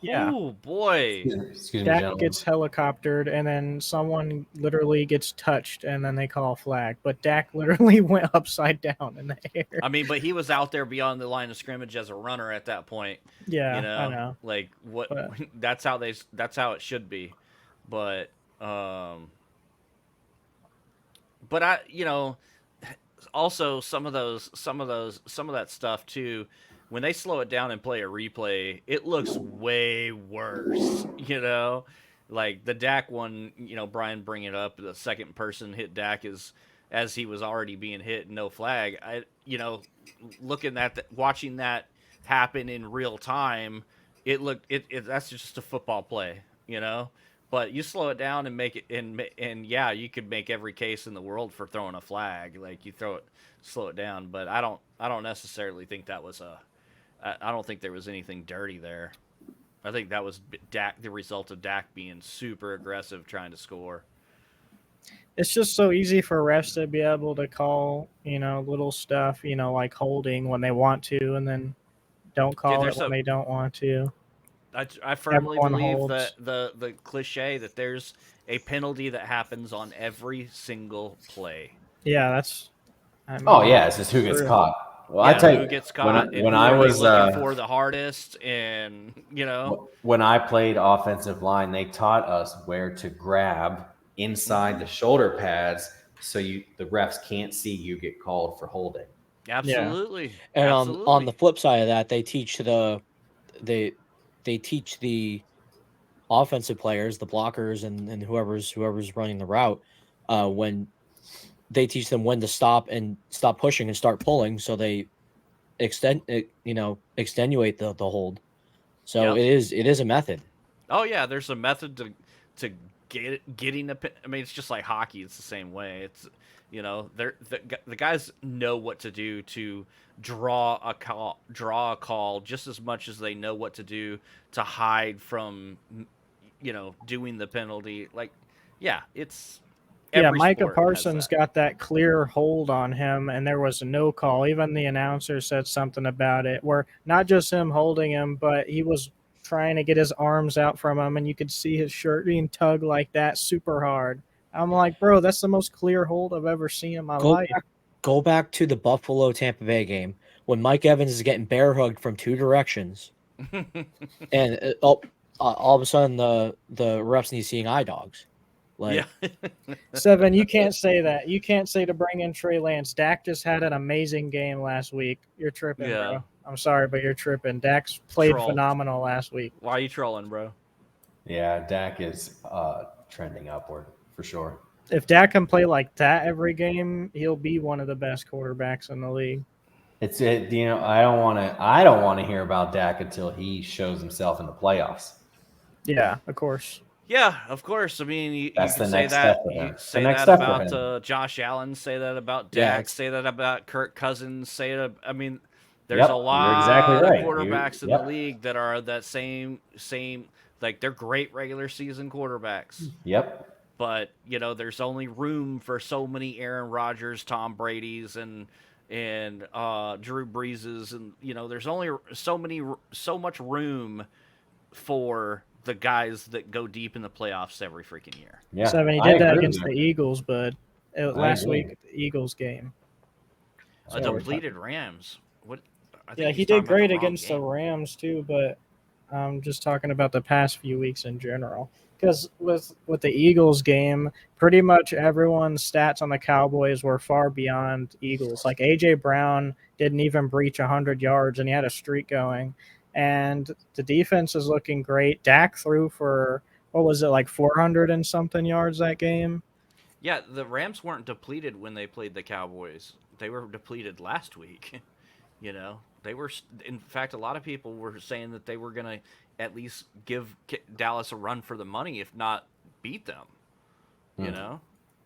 [SPEAKER 3] Yeah.
[SPEAKER 1] Oh boy.
[SPEAKER 4] Excuse me,
[SPEAKER 3] Dak
[SPEAKER 4] gentlemen.
[SPEAKER 3] gets helicoptered, and then someone literally gets touched, and then they call a flag. But Dak literally went upside down in the air.
[SPEAKER 1] I mean, but he was out there beyond the line of scrimmage as a runner at that point.
[SPEAKER 3] Yeah,
[SPEAKER 1] You know,
[SPEAKER 3] I know.
[SPEAKER 1] like what?
[SPEAKER 3] But
[SPEAKER 1] That's how it should be. But I, also some of that stuff too. When they slow it down and play a replay, it looks way worse. Like the Dak one. Brian bringing it up. The second person hit Dak as he was already being hit, no flag. Looking at watching that happen in real time, that's just a football play. But you slow it down and make it, and yeah, you could make every case in the world for throwing a flag. Like you slow it down. But I don't necessarily think that was I don't think there was anything dirty there. I think that was the result of Dak being super aggressive trying to score.
[SPEAKER 3] it's just so easy for refs to be able to call, little stuff, like holding when they want to, and then don't call it when they don't want to.
[SPEAKER 1] I firmly believe
[SPEAKER 3] holds.
[SPEAKER 1] that the cliche that there's a penalty that happens on every single play.
[SPEAKER 3] Yeah, that's.
[SPEAKER 4] It's just who gets caught. Well, I tell you,
[SPEAKER 1] who gets caught.
[SPEAKER 4] When I was
[SPEAKER 1] looking for the hardest, and
[SPEAKER 4] when I played offensive line, they taught us where to grab inside the shoulder pads so the refs can't see you get called for holding.
[SPEAKER 1] Absolutely.
[SPEAKER 2] Yeah. And
[SPEAKER 1] absolutely.
[SPEAKER 2] on the flip side of that, they teach the offensive players, the blockers, and whoever's running the route, when they teach them when to stop pushing and start pulling, so they extenuate the hold. So it is a method.
[SPEAKER 1] Oh yeah, there's a method to getting a. I mean, it's just like hockey. It's the same way. It's the guys know what to do to draw a call just as much as they know what to do to hide from doing the penalty. Like, yeah, it's.
[SPEAKER 3] Micah Parsons got that clear hold on him, and there was no call. Even the announcer said something about it, where not just him holding him, but he was trying to get his arms out from him, and you could see his shirt being tugged like that super hard. I'm like, bro, that's the most clear hold I've ever seen in my life.
[SPEAKER 2] Go back to the Buffalo Tampa Bay game when Mike Evans is getting bear hugged from two directions, and all of a sudden the refs need seeing eye dogs. Like,
[SPEAKER 3] Seven, you can't say that. You can't say to bring in Trey Lance. Dak just had an amazing game last week. You're tripping, bro. I'm sorry, but you're tripping. Dak's played phenomenal last week.
[SPEAKER 1] Why are you trolling, bro?
[SPEAKER 4] Yeah, Dak is trending upward for sure.
[SPEAKER 3] If Dak can play like that every game, he'll be one of the best quarterbacks in the league.
[SPEAKER 4] I don't want to hear about Dak until he shows himself in the playoffs.
[SPEAKER 3] Yeah, of course.
[SPEAKER 1] Yeah, of course. I mean, you can say that. You say that about Josh Allen. Say that about Dak. Say that about Kirk Cousins. Say that. I mean, there's a lot of quarterbacks in the league that are that same. Like they're great regular season quarterbacks.
[SPEAKER 4] Yep.
[SPEAKER 1] But there's only room for so many Aaron Rodgers, Tom Brady's, and Drew Breeses, and there's only so much room for the guys that go deep in the playoffs every freaking year.
[SPEAKER 3] Yeah, so he did that against the Eagles, but last week the Eagles game.
[SPEAKER 1] A depleted Rams. What?
[SPEAKER 3] He did great against the Rams too, but I'm just talking about the past few weeks in general. Because with the Eagles game, pretty much everyone's stats on the Cowboys were far beyond Eagles. Like A.J. Brown didn't even breach 100 yards, and he had a streak going. And the defense is looking great. Dak threw for, 400 and something yards that game?
[SPEAKER 1] Yeah, the Rams weren't depleted when they played the Cowboys. They were depleted last week. They were, in fact, a lot of people were saying that they were going to at least give Dallas a run for the money, if not beat them.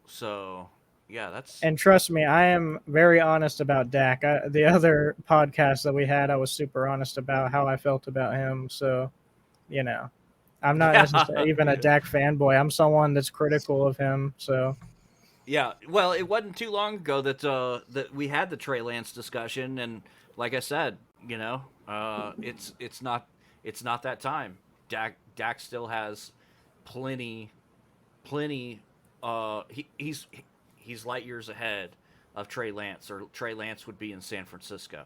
[SPEAKER 1] So yeah, that's.
[SPEAKER 3] And trust me, I am very honest about Dak. The other podcast that we had, I was super honest about how I felt about him. So, I'm not necessarily even a Dak fanboy. I'm someone that's critical of him. So.
[SPEAKER 1] Yeah, well, it wasn't too long ago that we had the Trey Lance discussion, and like I said, it's not that time. Dak still has plenty. He's light years ahead of Trey Lance, or Trey Lance would be in San Francisco,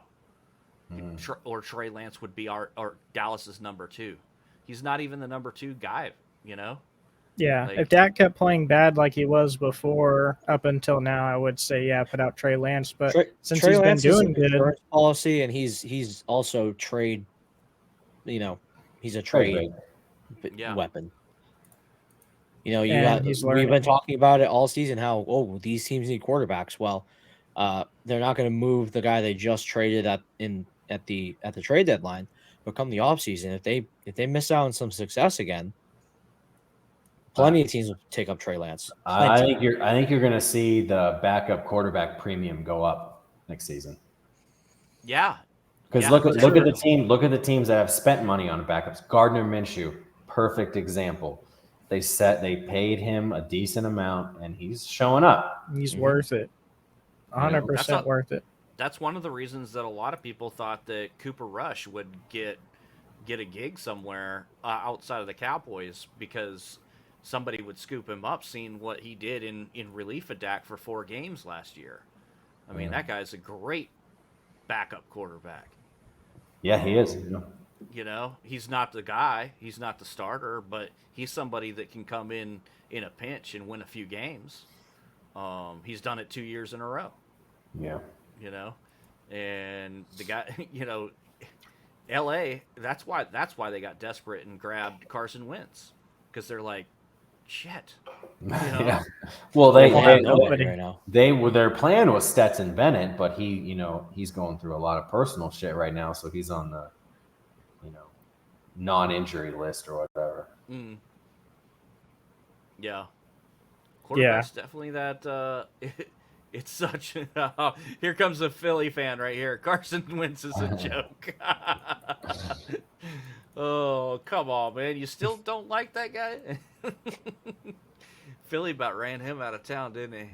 [SPEAKER 1] or Trey Lance would be or Dallas's number 2. He's not even the number 2 guy, you know.
[SPEAKER 3] Yeah, if Dak kept playing bad like he was before up until now, I would say put out Trey Lance. But since Trey Lance been doing good
[SPEAKER 2] policy, and he's also trade, he's a trade weapon. We've been talking about it all season how these teams need quarterbacks. Well, they're not going to move the guy they just traded at the trade deadline, but come the offseason, if they miss out on some success again, plenty of teams will take up Trey Lance.
[SPEAKER 4] I think you're going to see the backup quarterback premium go up next season.
[SPEAKER 1] Yeah,
[SPEAKER 4] because look at the teams that have spent money on backups. Gardner Minshew, perfect example. They paid him a decent amount, and he's showing up.
[SPEAKER 3] He's worth it. 100% worth it.
[SPEAKER 1] That's one of the reasons that a lot of people thought that Cooper Rush would get a gig somewhere outside of the Cowboys, because somebody would scoop him up, seeing what he did in relief of Dak for 4 games last year. I mean, that guy's a great backup quarterback.
[SPEAKER 4] Yeah, he is.
[SPEAKER 1] He's not the guy. He's not the starter, but he's somebody that can come in a pinch and win a few games. He's done it 2 years in a row.
[SPEAKER 4] Yeah.
[SPEAKER 1] And the guy, LA, that's why they got desperate and grabbed Carson Wentz, because they're like, shit.
[SPEAKER 4] Yeah. Well, their plan was Stetson Bennett, but he's going through a lot of personal shit right now, so he's on the non-injury list or whatever.
[SPEAKER 1] Yeah. Quarterback's definitely that. It's such. Here comes a Philly fan right here. Carson Wentz is a joke. Oh, come on, man! You still don't like that guy? Philly about ran him out of town, didn't he?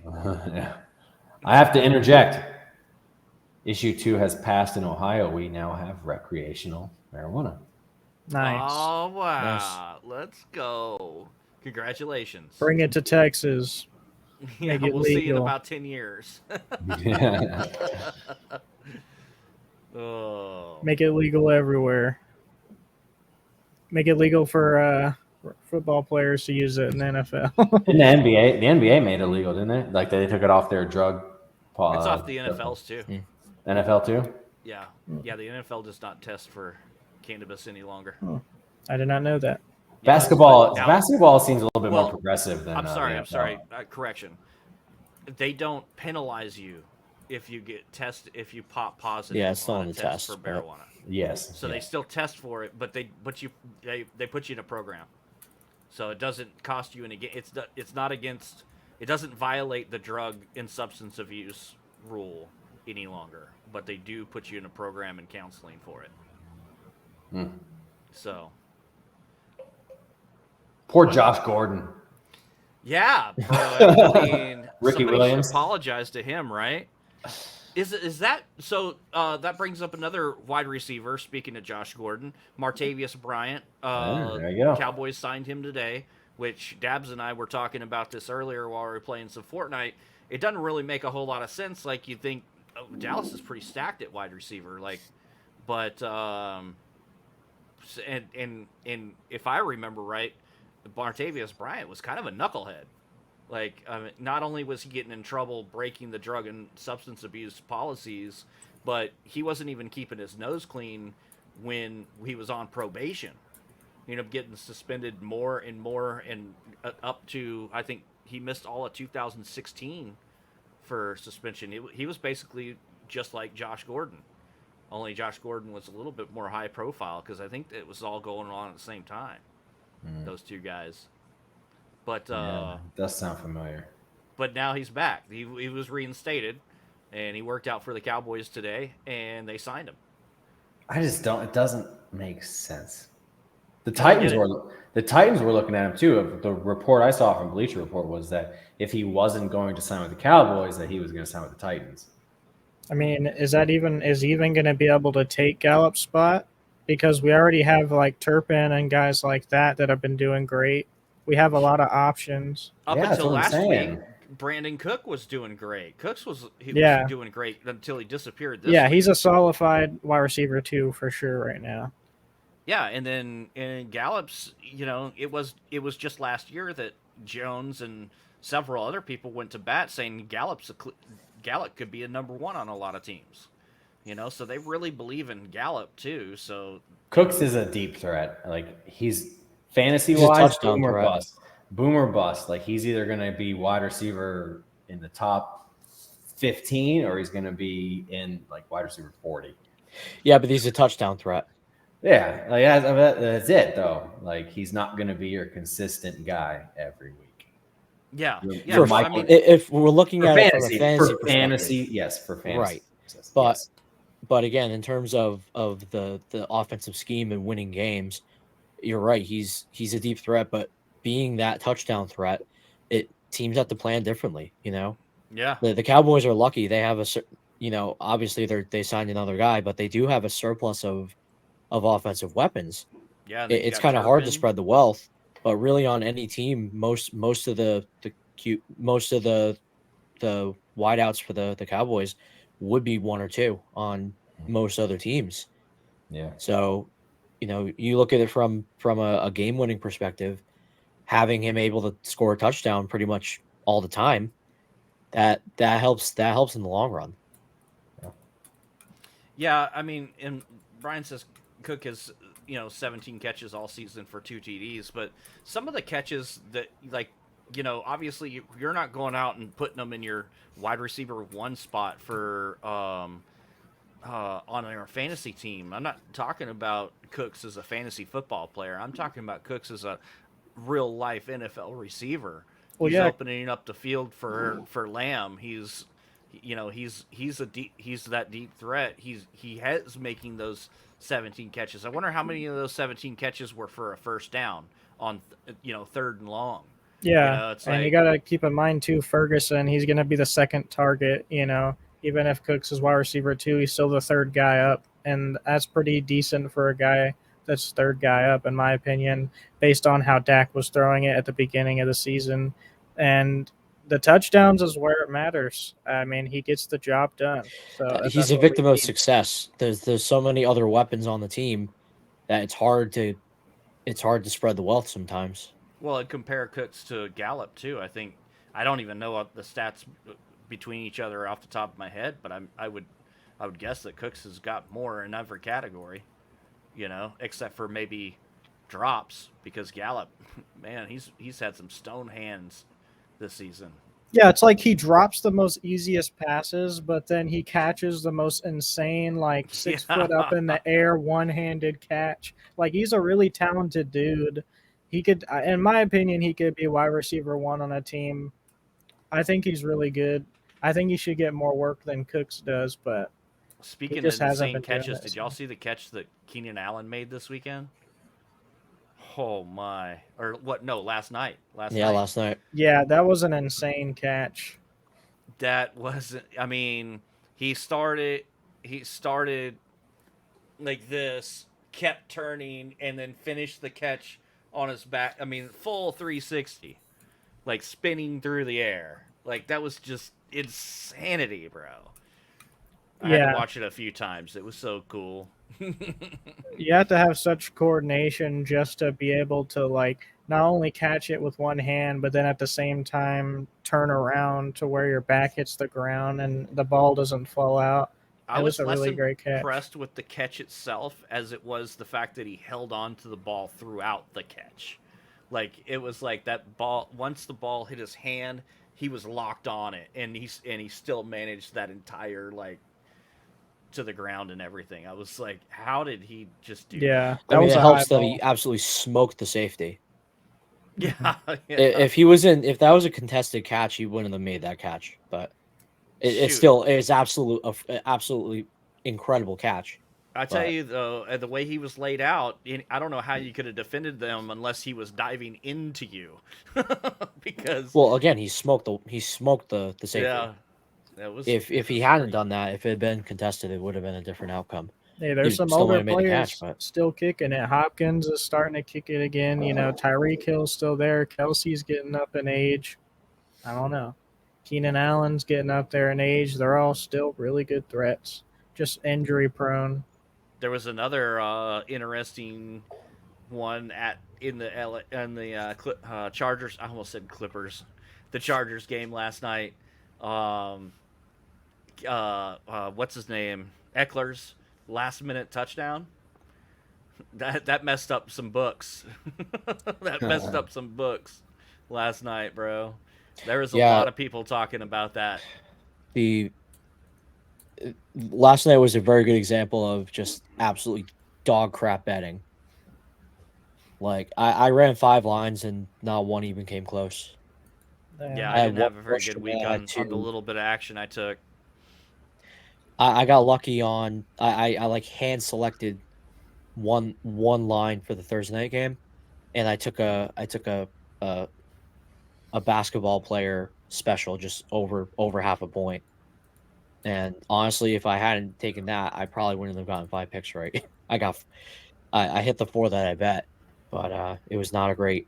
[SPEAKER 4] Yeah. I have to interject. Issue 2 has passed in Ohio. We now have recreational marijuana.
[SPEAKER 3] Nice.
[SPEAKER 1] Oh, wow. Nice. Let's go. Congratulations.
[SPEAKER 3] Bring it to Texas.
[SPEAKER 1] Yeah, we'll see you in about 10 years.
[SPEAKER 3] Yeah. Make it legal everywhere. Make it legal for football players to use it in the NFL.
[SPEAKER 4] In the NBA made it legal, didn't they? Like they took it off their drug.
[SPEAKER 1] It's off the NFL's too.
[SPEAKER 4] NFL too?
[SPEAKER 1] Yeah. Yeah, the NFL does not test for cannabis any longer.
[SPEAKER 3] Oh, I did not know that.
[SPEAKER 4] Yeah, basketball seems a little bit more progressive than.
[SPEAKER 1] I'm sorry. Correction. They don't penalize you if you pop positive.
[SPEAKER 2] Yeah, it's still on the test
[SPEAKER 1] for marijuana.
[SPEAKER 4] Yes.
[SPEAKER 1] So they still test for it, but they put you in a program. So it doesn't cost you any. It's not against. It doesn't violate the drug and substance abuse rule any longer, but they do put you in a program and counseling for it. So.
[SPEAKER 4] Poor Josh Gordon.
[SPEAKER 1] Yeah, bro. I mean,
[SPEAKER 4] Ricky Williams.
[SPEAKER 1] Apologize to him, right? Is that so? That brings up another wide receiver. Speaking of Josh Gordon, Martavius Bryant.
[SPEAKER 4] There you go.
[SPEAKER 1] Cowboys signed him today, which Dabs and I were talking about this earlier while we were playing some Fortnite. It doesn't really make a whole lot of sense. Like you think Dallas is pretty stacked at wide receiver, but and if I remember right, Martavius Bryant was kind of a knucklehead. Like, not only was he getting in trouble breaking the drug and substance abuse policies, but he wasn't even keeping his nose clean when he was on probation. He ended up getting suspended more and more, and up to, I think he missed all of 2016 for suspension. He was basically just like Josh Gordon, only Josh Gordon was a little bit more high profile because I think it was all going on at the same time. Those two guys. But
[SPEAKER 4] it does sound familiar.
[SPEAKER 1] But now he's back. He was reinstated, and he worked out for the Cowboys today, and they signed him.
[SPEAKER 4] I just don't. It doesn't make sense. The Titans were looking at him too. The report I saw from Bleacher Report was that if he wasn't going to sign with the Cowboys, that he was going to sign with the Titans.
[SPEAKER 3] I mean, is he even going to be able to take Gallup's spot because we already have like Turpin and guys like that have been doing great. We have a lot of options.
[SPEAKER 1] Up
[SPEAKER 4] Yeah,
[SPEAKER 1] until
[SPEAKER 4] that's what I'm
[SPEAKER 1] last week,
[SPEAKER 4] saying.
[SPEAKER 1] Brandon Cook was doing great. Cooks was
[SPEAKER 3] Yeah.
[SPEAKER 1] doing great until he disappeared this
[SPEAKER 3] Yeah,
[SPEAKER 1] week.
[SPEAKER 3] he's a solidified wide receiver 2 for sure right now.
[SPEAKER 1] Yeah, and then in Gallup's, it was just last year that Jones and several other people went to bat saying Gallup could be a number 1 on a lot of teams. So they really believe in Gallup too. So
[SPEAKER 4] Cooks is a deep threat. Like he's fantasy
[SPEAKER 2] He's a
[SPEAKER 4] wise,
[SPEAKER 2] touchdown
[SPEAKER 4] boom or
[SPEAKER 2] threat.
[SPEAKER 4] bust. Boom or bust. Like he's either going to be wide receiver in the top 15 or he's going to be in like wide receiver 40.
[SPEAKER 2] Yeah, but he's a touchdown threat.
[SPEAKER 4] Yeah, like that's it though. Like he's not going to be your consistent guy every week.
[SPEAKER 1] yeah,
[SPEAKER 2] if we're looking at it from a fantasy perspective,
[SPEAKER 4] yes, for fantasy,
[SPEAKER 2] right? But again, in terms of the offensive scheme and winning games, you're right. He's a deep threat, but being that touchdown threat, teams have to plan differently.
[SPEAKER 1] Yeah.
[SPEAKER 2] The Cowboys are lucky; they have obviously they signed another guy, but they do have a surplus of offensive weapons.
[SPEAKER 1] Yeah,
[SPEAKER 2] it's kind of hard to spread the wealth, but really on any team, most of the wideouts for the Cowboys would be 1 or 2 on most other teams.
[SPEAKER 4] Yeah.
[SPEAKER 2] So, you look at it from a game winning perspective, having him able to score a touchdown pretty much all the time, that helps in the long run.
[SPEAKER 1] Yeah, I mean, and Brian says Cook has 17 catches all season for 2 TDs, but some of the catches that obviously you're not going out and putting them in your wide receiver 1 spot for on our fantasy team. I'm not talking about Cooks as a fantasy football player. I'm talking about Cooks as a real life NFL receiver. He's opening up the field for Lamb. He's that deep threat. He has making those 17 catches. I wonder how many of those 17 catches were for a first down on 3rd and long.
[SPEAKER 3] Yeah, and you got to keep in mind too, Ferguson. He's going to be the second target. Even if Cooks is wide receiver 2, he's still the 3rd guy up, and that's pretty decent for a guy that's 3rd guy up, in my opinion, based on how Dak was throwing it at the beginning of the season. And the touchdowns is where it matters. I mean, he gets the job done. So
[SPEAKER 2] he's a victim of success. There's so many other weapons on the team that it's hard to spread the wealth sometimes.
[SPEAKER 1] Well, and compare Cooks to Gallup too. I don't even know the stats between each other off the top of my head, but I would guess that Cooks has got more in every category, except for maybe drops, because Gallup, man, he's had some stone hands this season.
[SPEAKER 3] Yeah, it's like he drops the most easiest passes, but then he catches the most insane, 6 foot up in the air, one-handed catch. Like, he's a really talented dude. He could, in my opinion, he could be wide receiver 1 on a team. I think he's really good. I think he should get more work than Cooks does, but
[SPEAKER 1] speaking of insane catches, did y'all see the catch that Keenan Allen made this weekend? Oh my! Or what? No, last night.
[SPEAKER 2] Last night.
[SPEAKER 3] Yeah, that was an insane catch.
[SPEAKER 1] That wasn't. I mean, he started like this, kept turning, and then finished the catch on his back. I mean, full 360, like spinning through the air. Like, that was just insanity, bro. I had to watch it a few times. It was so cool.
[SPEAKER 3] You have to have such coordination just to be able to not only catch it with one hand, but then at the same time turn around to where your back hits the ground and the ball doesn't fall out.
[SPEAKER 1] I was
[SPEAKER 3] a really great catch.
[SPEAKER 1] Impressed with the catch itself as it was the fact that he held on to the ball throughout the catch. Like, it was like that ball, once the ball hit his hand, he was locked on it, and he still managed that entire to the ground and everything. I was like, how did he just do that?
[SPEAKER 2] I mean, it helps that he absolutely smoked the safety.
[SPEAKER 1] Yeah.
[SPEAKER 2] If that was a contested catch, he wouldn't have made that catch. But it's absolutely incredible catch.
[SPEAKER 1] I tell you though, the way he was laid out, I don't know how you could have defended them unless he was diving into you. Because
[SPEAKER 2] again, he smoked the safety.
[SPEAKER 1] Yeah. That was
[SPEAKER 2] if he hadn't done that, if it had been contested, it would have been a different outcome.
[SPEAKER 3] Hey, there's some
[SPEAKER 2] still
[SPEAKER 3] older
[SPEAKER 2] would've made the
[SPEAKER 3] players
[SPEAKER 2] catch, but-
[SPEAKER 3] still kicking it. Hopkins is starting to kick it again. You know, Tyreek Hill's still there. Kelsey's getting up in age. I don't know. Keenan Allen's getting up there in age. They're all still really good threats. Just injury prone.
[SPEAKER 1] There was another interesting one in the Chargers. I almost said Clippers. The Chargers game last night. What's his name? Eckler's last minute touchdown. That messed up some books. That messed up some books last night, bro. There was a lot of people talking about that.
[SPEAKER 2] The last night was a very good example of just absolutely dog crap betting. Like I ran 5 lines and not one even came close.
[SPEAKER 1] Yeah, I didn't have a very good week on the
[SPEAKER 2] two.
[SPEAKER 1] little bit of action I took.
[SPEAKER 2] I got lucky on I like hand selected one line for the Thursday night game, and I took a basketball player special just over half a point. And honestly, if I hadn't taken that, I probably wouldn't have gotten 5 picks right. I hit the 4 that I bet, but it was not a great.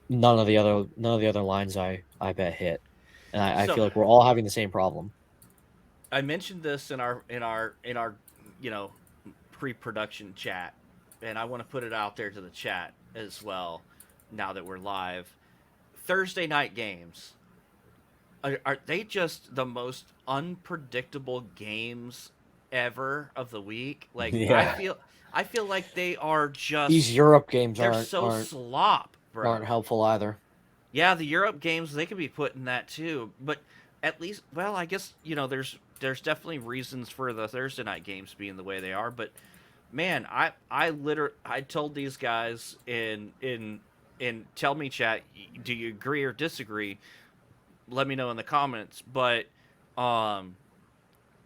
[SPEAKER 2] None of the other lines I bet hit, and I feel like we're all having the same problem.
[SPEAKER 1] I mentioned this in our pre-production chat, and I want to put it out there to the chat as well. Now that we're live, Thursday night games are they just the most unpredictable games ever of the week? Like I feel like they are just
[SPEAKER 2] These Europe games
[SPEAKER 1] aren't slop, bro.
[SPEAKER 2] Aren't helpful either.
[SPEAKER 1] Yeah, the Europe games, they could be put in that too, but at least, well, I guess there's definitely reasons for the Thursday night games being the way they are. But man, I told these guys in Tell Me Chat, do you agree or disagree? Let me know in the comments. But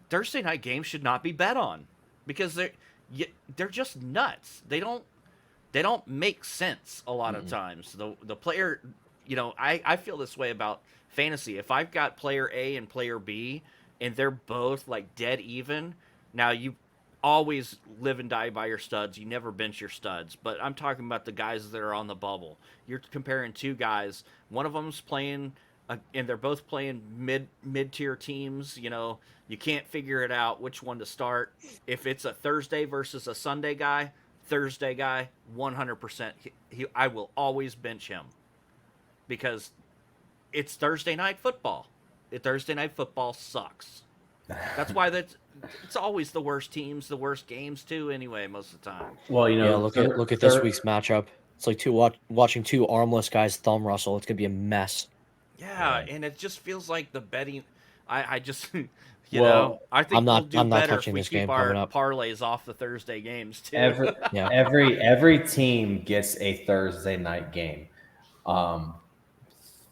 [SPEAKER 1] Thursday night games should not be bet on because they're just nuts. They don't make sense a lot of times. The player, I feel this way about fantasy. If I've got player A and player B and they're both like dead even, now you always live and die by your studs. You never bench your studs. But I'm talking about the guys that are on the bubble. You're comparing 2 guys. One of them's playing, and they're both playing mid-tier teams. You can't figure it out which one to start. If it's a Thursday versus a Sunday guy, Thursday guy, 100%. I will always bench him because it's Thursday night football. Thursday night football sucks. That's why it's always the worst teams, the worst games too. Anyway, most of the time.
[SPEAKER 4] Well,
[SPEAKER 2] look at this week's matchup. It's like watching 2 armless guys thumb wrestle. It's gonna be a mess.
[SPEAKER 1] Yeah, and it just feels like the betting. I just I think
[SPEAKER 2] I'm not
[SPEAKER 1] better
[SPEAKER 2] touching
[SPEAKER 1] if we
[SPEAKER 2] this
[SPEAKER 1] keep
[SPEAKER 2] game
[SPEAKER 1] our
[SPEAKER 2] coming up.
[SPEAKER 1] parlays off the Thursday games too.
[SPEAKER 4] Every team gets a Thursday night game.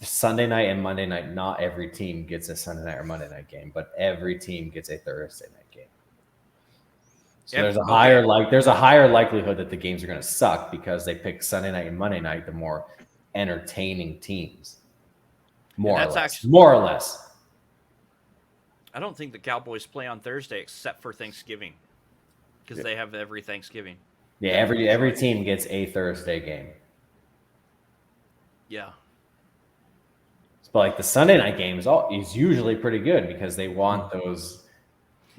[SPEAKER 4] Sunday night and Monday night, not every team gets a Sunday night or Monday night game, but every team gets a Thursday night game. So there's a higher likelihood that the games are going to suck because they pick Sunday night and Monday night, the more entertaining teams. More or less.
[SPEAKER 1] I don't think the Cowboys play on Thursday except for Thanksgiving because they have every Thanksgiving.
[SPEAKER 4] Yeah, every team gets a Thursday game.
[SPEAKER 1] Yeah.
[SPEAKER 4] But like the Sunday night game is usually pretty good because they want those.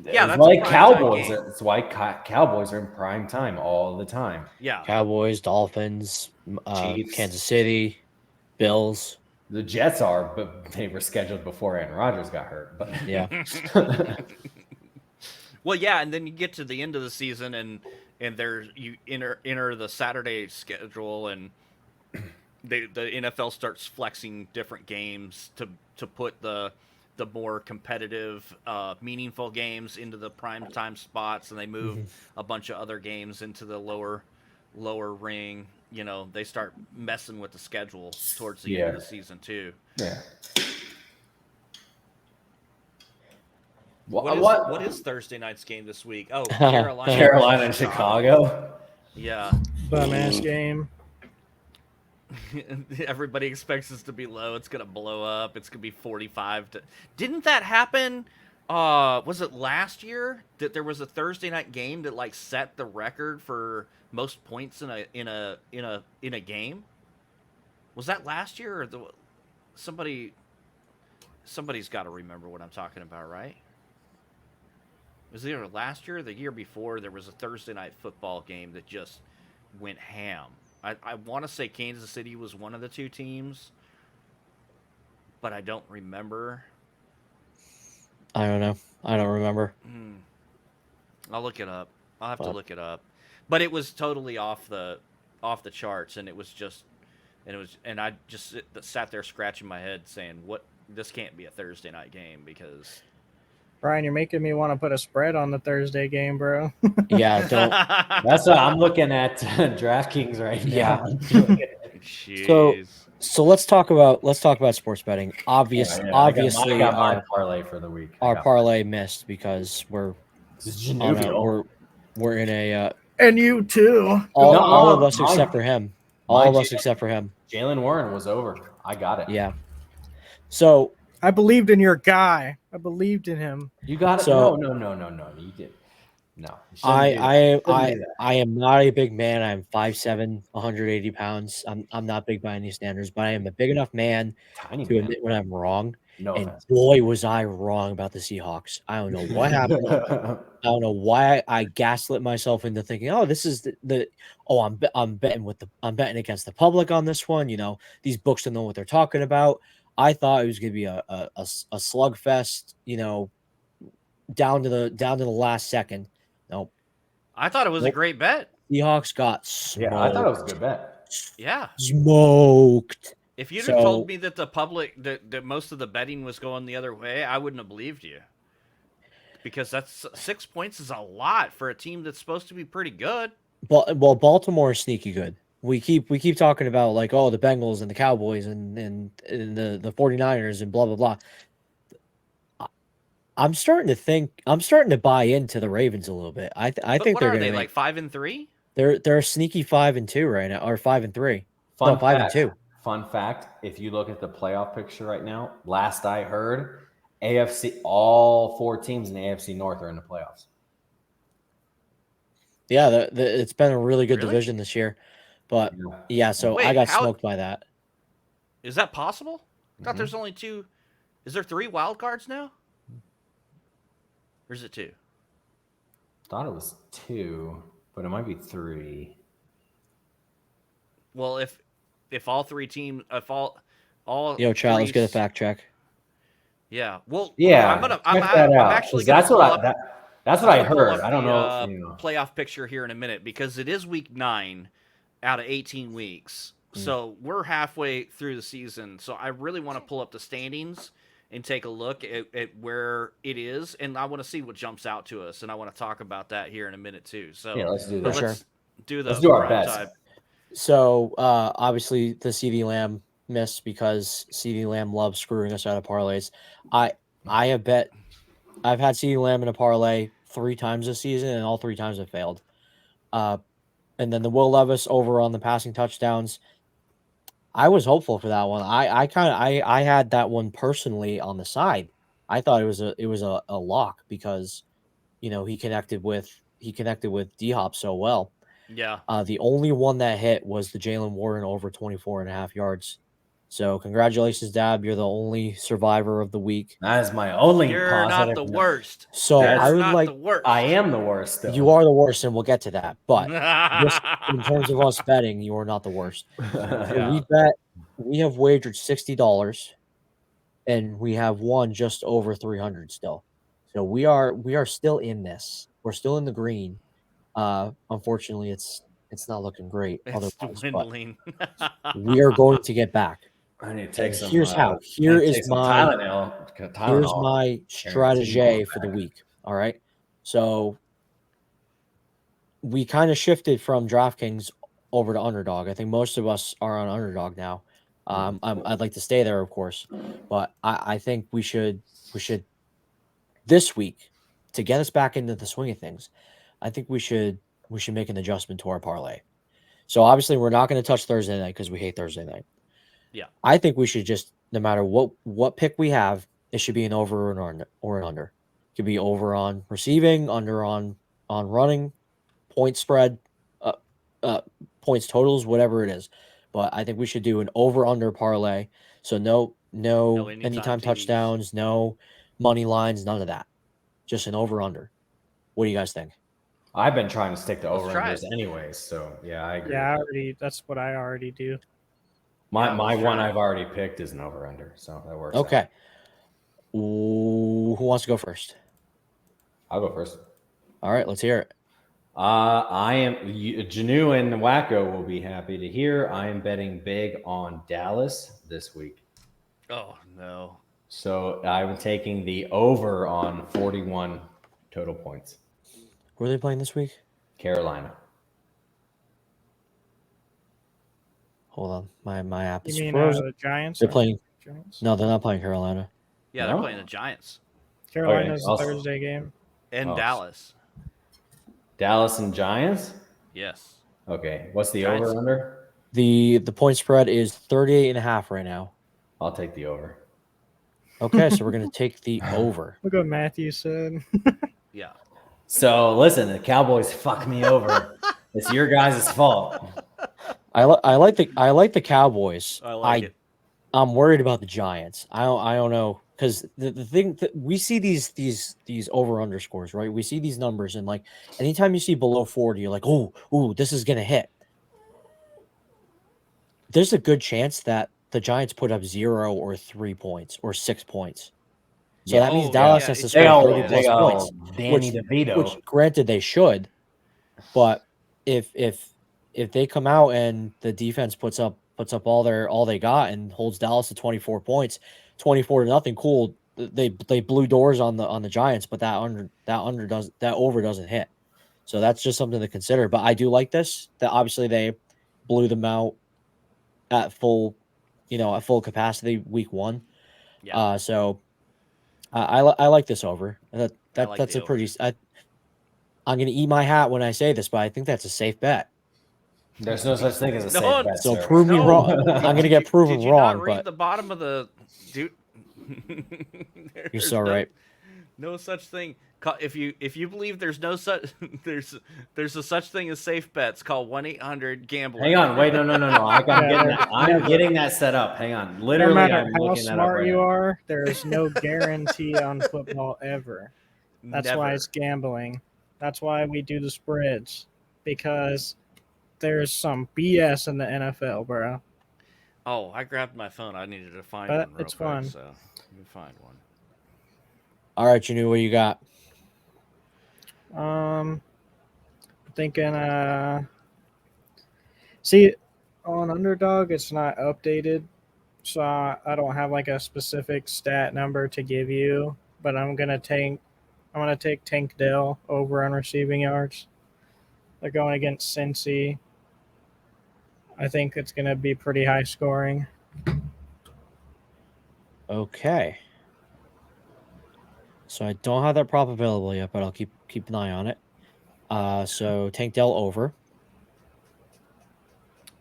[SPEAKER 1] Yeah, that's
[SPEAKER 4] why Cowboys. That's why Cowboys are in prime time all the time.
[SPEAKER 1] Yeah,
[SPEAKER 2] Cowboys, Dolphins, Kansas City, Bills.
[SPEAKER 4] The Jets are, but they were scheduled before Aaron Rodgers got hurt. But
[SPEAKER 2] yeah.
[SPEAKER 1] Well, yeah, and then you get to the end of the season, and you enter the Saturday schedule, and the NFL starts flexing different games to put the more competitive, meaningful games into the prime time spots, and they move a bunch of other games into the lower ring. They start messing with the schedule towards the end of the season too.
[SPEAKER 4] Yeah.
[SPEAKER 1] What is Thursday night's game this week? Oh,
[SPEAKER 4] Carolina and Chicago.
[SPEAKER 1] Yeah.
[SPEAKER 3] Bum ass game.
[SPEAKER 1] Everybody expects us to be low. It's gonna blow up. It's gonna be 45 to. Didn't that happen Was it last year that there was a Thursday night game that like set the record for most points in a game? Was that last year or somebody's got to remember what I'm talking about, right? Was it either last year or the year before there was a Thursday night football game that just went ham. I want to say Kansas City was one of the two teams, but I don't remember.
[SPEAKER 2] I don't know. I don't remember.
[SPEAKER 1] I'll look it up. I'll have to look it up. But it was totally off the charts, and I just sat there scratching my head saying, "What? This can't be a Thursday night game because."
[SPEAKER 3] Brian, you're making me want to put a spread on the Thursday game, bro.
[SPEAKER 2] Yeah, don't.
[SPEAKER 4] That's what I'm looking at DraftKings right now.
[SPEAKER 2] Yeah. So let's talk about sports betting. Obviously,
[SPEAKER 4] I got my parlay for the week.
[SPEAKER 2] Our parlay missed because we're in a
[SPEAKER 3] and you too.
[SPEAKER 2] All of us except for him. All of us except for him.
[SPEAKER 4] Jalen Warren was over. I got it.
[SPEAKER 2] Yeah. So
[SPEAKER 3] I believed in your guy. I believed in him.
[SPEAKER 4] You got it.
[SPEAKER 2] So,
[SPEAKER 4] no. You did. No.
[SPEAKER 2] I am not a big man. I'm 5'7", 180 pounds. I'm not big by any standards, but I am a big enough man to admit when I'm wrong. No offense. Boy, was I wrong about the Seahawks. I don't know what happened. I don't know why I gaslit myself into thinking, oh, this is I'm betting against the public on this one. You know, these books don't know what they're talking about. I thought it was going to be a slugfest, you know, down to the last second. Nope.
[SPEAKER 1] I thought it was a great bet.
[SPEAKER 2] Seahawks got smoked.
[SPEAKER 4] Yeah, I thought it was a good bet.
[SPEAKER 1] Yeah.
[SPEAKER 2] Smoked.
[SPEAKER 1] If you'd have told me that the public that most of the betting was going the other way, I wouldn't have believed you. Because that's 6 points is a lot for a team that's supposed to be pretty good.
[SPEAKER 2] Well, Baltimore is sneaky good. We keep talking about like, oh, the Bengals and the Cowboys and the 49ers and blah blah blah. I'm starting to buy into the Ravens a little bit. I think they're going to
[SPEAKER 1] like 5-3.
[SPEAKER 2] They're a sneaky 5-2 right now, or 5-3.
[SPEAKER 4] Fun
[SPEAKER 2] no, 5-2.
[SPEAKER 4] Fun fact: if you look at the playoff picture right now, last I heard, AFC all 4 teams in the AFC North are in the playoffs.
[SPEAKER 2] Yeah, it's been a really good division this year. But yeah, so I got smoked by that.
[SPEAKER 1] Is that possible? I thought there's only 2. Is there 3 wild cards now? Or is it 2?
[SPEAKER 4] Thought it was 2, but it might be 3.
[SPEAKER 1] Well, if all 3 teams, if all
[SPEAKER 2] Yo, child, let's get a fact check.
[SPEAKER 1] Yeah. Well,
[SPEAKER 4] yeah.
[SPEAKER 1] I'm actually
[SPEAKER 4] that's what I heard. I don't know.
[SPEAKER 1] Playoff picture here in a minute because it is week 9 out of 18 weeks. So we're halfway through the season. So I really want to pull up the standings and take a look at where it is. And I want to see what jumps out to us. And I want to talk about that here in a minute too. So
[SPEAKER 4] yeah, let's do that.
[SPEAKER 1] Let's
[SPEAKER 4] do our best.
[SPEAKER 1] Time.
[SPEAKER 2] So obviously the CD Lamb missed because CD Lamb loves screwing us out of parlays. I've had CD Lamb in a parlay 3 times this season and all 3 times it failed. And then the Will Levis over on the passing touchdowns. I was hopeful for that one. I had that one personally on the side. I thought it was a lock because, you know, he connected with D-Hop so well.
[SPEAKER 1] Yeah.
[SPEAKER 2] The only one that hit was the Jalen Warren over 24.5 yards. So congratulations, Dab. You're the only survivor of the week.
[SPEAKER 4] That is my only.
[SPEAKER 1] You're not the worst.
[SPEAKER 2] So I would like.
[SPEAKER 4] I am the worst. Though.
[SPEAKER 2] You are the worst, and we'll get to that. But just in terms of us betting, you are not the worst.
[SPEAKER 1] Yeah.
[SPEAKER 2] We have wagered $60, and we have won just over 300 still. So we are still in this. We're still in the green. Unfortunately, it's not looking great.
[SPEAKER 1] It's dwindling.
[SPEAKER 2] We are going to get back.
[SPEAKER 4] I need to take some.
[SPEAKER 2] Here's how. Here's my strategy for the week. All right. So we kind of shifted from DraftKings over to Underdog. I think most of us are on Underdog now. I'd like to stay there, of course, but I think we should this week to get us back into the swing of things. I think we should make an adjustment to our parlay. So obviously we're not going to touch Thursday night because we hate Thursday night.
[SPEAKER 1] Yeah.
[SPEAKER 2] I think we should just, no matter what pick we have, it should be an over or an under. Could be over on receiving, under on running, point spread, points totals, whatever it is. But I think we should do an over-under parlay. So no anytime
[SPEAKER 1] TDs.
[SPEAKER 2] touchdowns, no money lines, none of that. Just an over-under. What do you guys think?
[SPEAKER 4] I've been trying to stick to
[SPEAKER 1] Let's try
[SPEAKER 4] over-unders
[SPEAKER 1] it.
[SPEAKER 4] anyways, so yeah, I agree.
[SPEAKER 3] Yeah, that's what I already do.
[SPEAKER 4] My
[SPEAKER 1] let's
[SPEAKER 4] one
[SPEAKER 1] try it.
[SPEAKER 4] I've already picked is an over-under, so that works.
[SPEAKER 2] Okay.
[SPEAKER 4] out.
[SPEAKER 2] Ooh, who wants to go first?
[SPEAKER 4] I'll go first.
[SPEAKER 2] All right, let's hear it.
[SPEAKER 4] I am Janu and Wakko will be happy to hear. I am betting big on Dallas this week.
[SPEAKER 1] Oh no!
[SPEAKER 4] So I'm taking the over on 41 total points.
[SPEAKER 2] Who are they playing this week?
[SPEAKER 4] Carolina.
[SPEAKER 2] Hold on, my app is
[SPEAKER 3] You mean
[SPEAKER 2] frozen.
[SPEAKER 3] the Giants?
[SPEAKER 2] They're playing.
[SPEAKER 3] Giants?
[SPEAKER 2] No, they're not playing Carolina.
[SPEAKER 1] Yeah,
[SPEAKER 4] No?
[SPEAKER 1] they're playing the Giants
[SPEAKER 3] Carolina's
[SPEAKER 4] Okay,
[SPEAKER 3] the Thursday game.
[SPEAKER 1] in
[SPEAKER 4] Oh.
[SPEAKER 1] Dallas.
[SPEAKER 4] Dallas and Giants?
[SPEAKER 1] Yes.
[SPEAKER 4] Okay. What's the
[SPEAKER 1] Giants.
[SPEAKER 4] over-under?
[SPEAKER 2] The point spread is 38.5 right now.
[SPEAKER 4] I'll take the over.
[SPEAKER 2] Okay, so we're going to take the over.
[SPEAKER 3] Look what Matthew said.
[SPEAKER 1] Yeah.
[SPEAKER 4] So listen, the Cowboys fuck me over. It's your guys' fault.
[SPEAKER 2] I like the Cowboys.
[SPEAKER 1] I like it.
[SPEAKER 2] I'm worried about the Giants. I don't know, because the thing that we see these over under scores, right? We see these numbers, and like anytime you see below 40, you're like, oh, this is gonna hit. There's a good chance that the Giants put up 0 or 3 points or 6 points. So that means Dallas has to score 30 plus points.
[SPEAKER 4] Danny DeVito.
[SPEAKER 2] Which granted they should, but if they come out and the defense puts up all they got and holds Dallas to 24 points, 24-0, cool. They blew doors on the Giants, but that over doesn't hit. So that's just something to consider. But I do like this. That obviously they blew them out at full capacity week 1.
[SPEAKER 1] Yeah.
[SPEAKER 2] So I like this over. That's a
[SPEAKER 1] over.
[SPEAKER 2] pretty. I'm going to eat my hat when I say this, but I think that's a safe bet.
[SPEAKER 4] There's no such thing as a safe bet.
[SPEAKER 2] So
[SPEAKER 4] sir.
[SPEAKER 2] prove me wrong. I'm going to get proven
[SPEAKER 1] did you
[SPEAKER 2] wrong.
[SPEAKER 1] Not read
[SPEAKER 2] but
[SPEAKER 1] the bottom of the dude.
[SPEAKER 2] You're so right.
[SPEAKER 1] No such thing. If you believe there's no such there's a such thing as safe bets, call 1-800-GAMBLER.
[SPEAKER 4] Hang on, wait, no. I'm getting that set up. Hang on, literally,
[SPEAKER 3] no matter
[SPEAKER 4] I'm
[SPEAKER 3] how
[SPEAKER 4] looking that up
[SPEAKER 3] smart
[SPEAKER 4] right
[SPEAKER 3] you
[SPEAKER 4] now.
[SPEAKER 3] are, there is no guarantee on football ever. That's why it's gambling. That's why we do the spreads, because there's some BS in the NFL, bro.
[SPEAKER 1] Oh, I grabbed my phone. I needed to find
[SPEAKER 3] But
[SPEAKER 1] one real
[SPEAKER 3] it's
[SPEAKER 1] quick,
[SPEAKER 3] fun.
[SPEAKER 1] so you can find one.
[SPEAKER 2] All right, Janu, what you got?
[SPEAKER 3] Thinking see, on Underdog it's not updated, so I don't have like a specific stat number to give you, but I'm gonna take Tank Dell over on receiving yards. They're going against Cincy. I think it's gonna be pretty high scoring.
[SPEAKER 2] Okay. So I don't have that prop available yet, but I'll keep an eye on it. So Tank Dell over.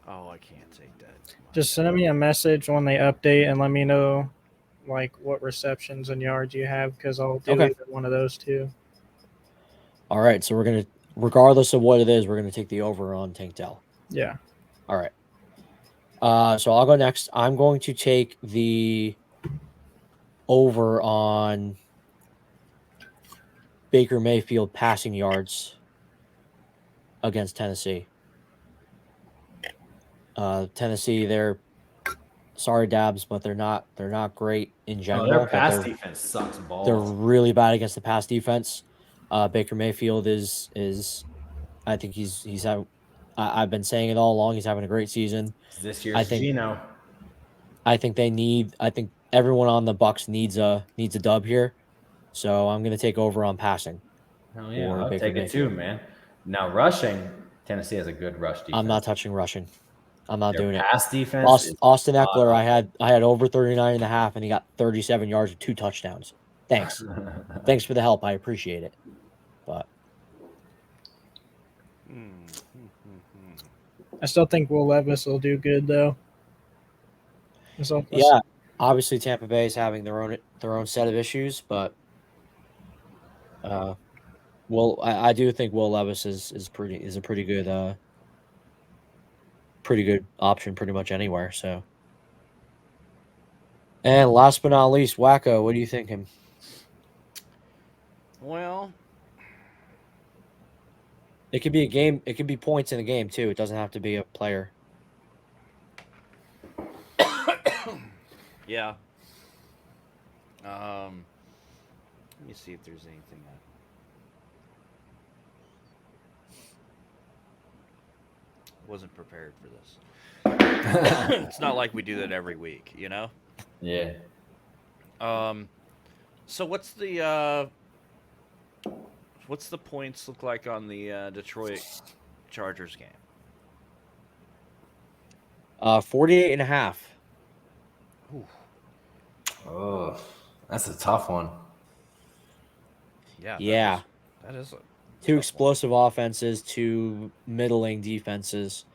[SPEAKER 1] Oh, I can't take that.
[SPEAKER 3] Just send me a message when they update and let me know like what receptions and yards you have, because I'll do either one of those two.
[SPEAKER 2] All right, so we're gonna, regardless of what it is, we're gonna take the over on Tank Dell.
[SPEAKER 3] Yeah.
[SPEAKER 2] All right. So I'll go next. I'm going to take the over on Baker Mayfield passing yards against Tennessee. Tennessee, they're sorry, Dabs, but they're not great in general.
[SPEAKER 4] Their pass defense sucks balls.
[SPEAKER 2] They're really bad against the pass defense. Baker Mayfield is I think he's having, I've been saying it all along, he's having a great season.
[SPEAKER 4] This year's Geno.
[SPEAKER 2] I think everyone on the Bucs needs a dub here. So I'm going to take over on passing.
[SPEAKER 4] Oh yeah, I'll take it too, man. Now rushing, Tennessee has a good rush defense.
[SPEAKER 2] I'm not touching rushing. I'm not doing it.
[SPEAKER 4] Pass defense.
[SPEAKER 2] Austin Eckler, I had over 39.5, and he got 37 yards with 2 touchdowns. Thanks. Thanks for the help. I appreciate it. But
[SPEAKER 3] I still think Will Levis will do good though.
[SPEAKER 2] Yeah, obviously Tampa Bay is having their own set of issues, but Well, I do think Will Levis is a pretty good option pretty much anywhere. So, and last but not least, Wakko. What are you thinking?
[SPEAKER 1] Well,
[SPEAKER 2] it could be a game. It could be points in a game too. It doesn't have to be a player.
[SPEAKER 1] Yeah. Let me see if there's anything that. Wasn't prepared for this. It's not like we do that every week, you know?
[SPEAKER 4] Yeah.
[SPEAKER 1] So what's the points look like on the Detroit Chargers game?
[SPEAKER 2] 48.5.
[SPEAKER 4] Oh, that's a tough one.
[SPEAKER 1] Yeah. That is
[SPEAKER 2] two explosive offenses, two middling defenses.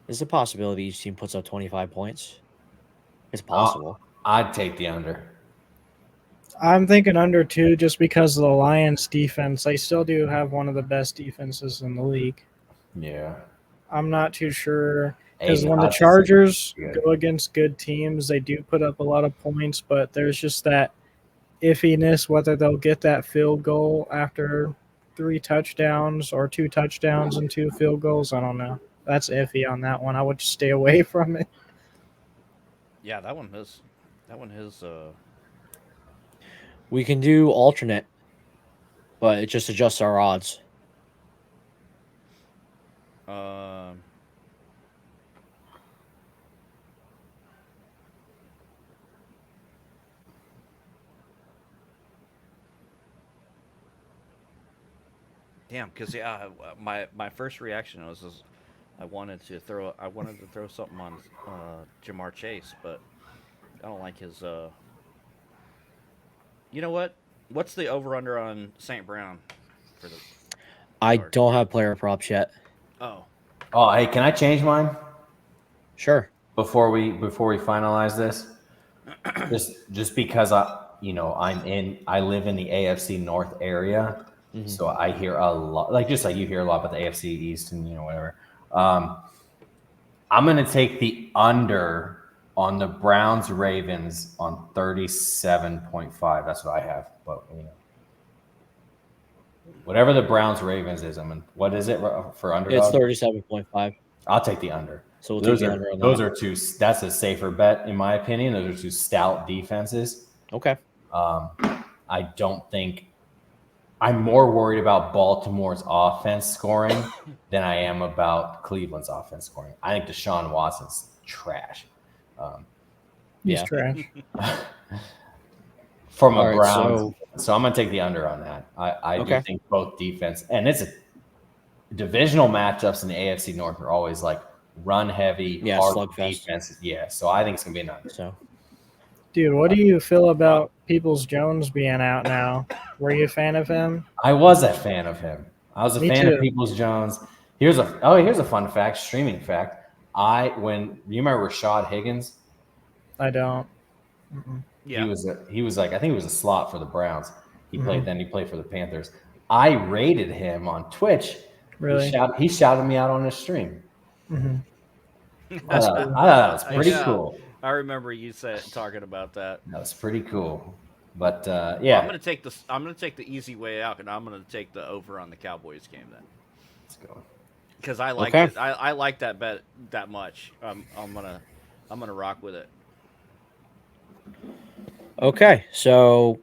[SPEAKER 2] There's a possibility each team puts up 25 points. It's possible.
[SPEAKER 4] I'd take the under.
[SPEAKER 3] I'm thinking under 2 just because of the Lions defense. They still do have one of the best defenses in the league.
[SPEAKER 4] Yeah.
[SPEAKER 3] I'm not too sure because when the Chargers go against good teams, they do put up a lot of points, but there's just that iffiness whether they'll get that field goal after 3 touchdowns or 2 touchdowns and 2 field goals. I don't know. That's iffy on that one. I would stay away from it.
[SPEAKER 1] Yeah, that one is.
[SPEAKER 2] We can do alternate, but it just adjusts our odds.
[SPEAKER 1] Damn, because my first reaction was I wanted to throw something on Jamar Chase, but I don't like his. You know what? What's the over under on St. Brown for the?
[SPEAKER 2] I don't have player props yet.
[SPEAKER 1] Oh,
[SPEAKER 4] hey, can I change mine?
[SPEAKER 2] Sure.
[SPEAKER 4] Before we finalize this, just because I live in the AFC North area. Mm-hmm. So I hear a lot, just like you hear a lot about the AFC East and whatever. I'm going to take the under on the Browns Ravens on 37.5. That's what I have. But whatever the Browns Ravens is, what is it for underdog?
[SPEAKER 2] It's 37.5.
[SPEAKER 4] I'll take the under.
[SPEAKER 2] So we'll take the under on that.
[SPEAKER 4] Those are two. That's a safer bet in my opinion. Those are two stout defenses.
[SPEAKER 2] Okay.
[SPEAKER 4] I don't think. I'm more worried about Baltimore's offense scoring than I am about Cleveland's offense scoring. I think Deshaun Watson's trash.
[SPEAKER 3] He's trash.
[SPEAKER 4] From a Browns. So I'm going to take the under on that. I do think both defense, and it's a divisional matchups in the AFC North are always like run heavy, hard defense. Yeah, so I think it's going to be an under.
[SPEAKER 2] So.
[SPEAKER 3] Dude, what do you feel about Peoples-Jones being out now? Were you a fan of him?
[SPEAKER 4] I was a fan of him. I was a fan of Peoples-Jones. Here's a fun fact, streaming fact. You remember Rashad Higgins?
[SPEAKER 3] I don't.
[SPEAKER 1] Yeah.
[SPEAKER 4] He was like, I think he was a slot for the Browns. He played for the Panthers. I rated him on Twitch.
[SPEAKER 3] Really?
[SPEAKER 4] He shouted me out on his stream.
[SPEAKER 3] Mm-hmm.
[SPEAKER 4] I thought that was pretty cool.
[SPEAKER 1] I remember you talking about that.
[SPEAKER 4] That was pretty cool. But yeah,
[SPEAKER 1] I'm gonna take the easy way out, and I'm gonna take the over on the Cowboys game then.
[SPEAKER 4] Let's go.
[SPEAKER 1] Because I like it. I like that bet that much. I'm gonna rock with it.
[SPEAKER 2] Okay, so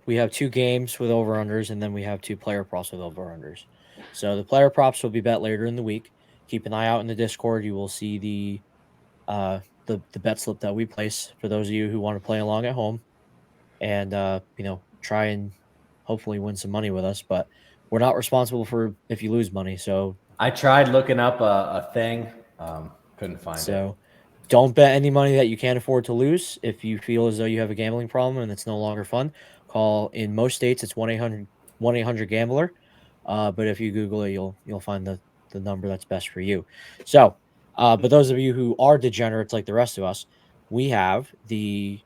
[SPEAKER 2] we have 2 games with over-unders, and then we have 2 player props with over-unders. So the player props will be bet later in the week. Keep an eye out in the Discord. You will see the bet slip that we place for those of you who want to play along at home, and try and hopefully win some money with us. But we're not responsible for if you lose money. So
[SPEAKER 4] I tried looking up a thing, couldn't find it. So
[SPEAKER 2] don't bet any money that you can't afford to lose. If you feel as though you have a gambling problem and it's no longer fun, call. In most states, it's 1-800-gambler. But if you Google it, you'll find the number that's best for you. So, but those of you who are degenerates like the rest of us, we have the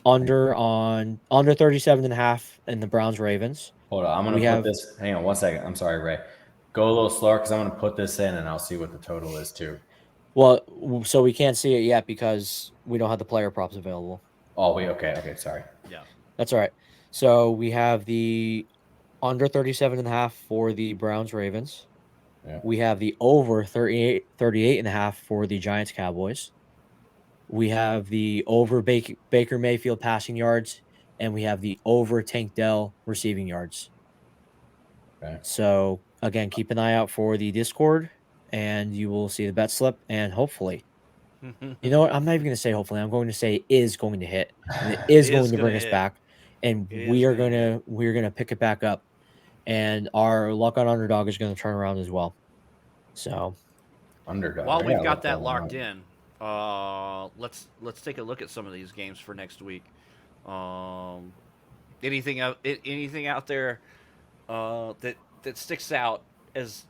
[SPEAKER 2] under 37.5 in the Browns Ravens.
[SPEAKER 4] Hold on, I'm gonna put this. Hang on 1 second. I'm sorry, Ray. Go a little slower because I'm gonna put this in and I'll see what the total is too.
[SPEAKER 2] Well, so we can't see it yet because we don't have the player props available.
[SPEAKER 4] Oh, okay, sorry.
[SPEAKER 1] Yeah,
[SPEAKER 2] that's all right. So we have the under 37.5 for the Browns Ravens.
[SPEAKER 4] Yeah.
[SPEAKER 2] We have the over 38.5 for the Giants Cowboys. We have the over Baker Mayfield passing yards, and we have the over Tank Dell receiving yards.
[SPEAKER 4] Okay.
[SPEAKER 2] So again, keep an eye out for the Discord, and you will see the bet slip. And hopefully, you know what? I'm not even going to say hopefully. I'm going to say is going to hit, and it is going to bring us back, and we're gonna pick it back up, and our luck on underdog is going to turn around as well. So
[SPEAKER 4] underdog.
[SPEAKER 1] While we've got that locked in, let's take a look at some of these games for next week. Anything out there that sticks out as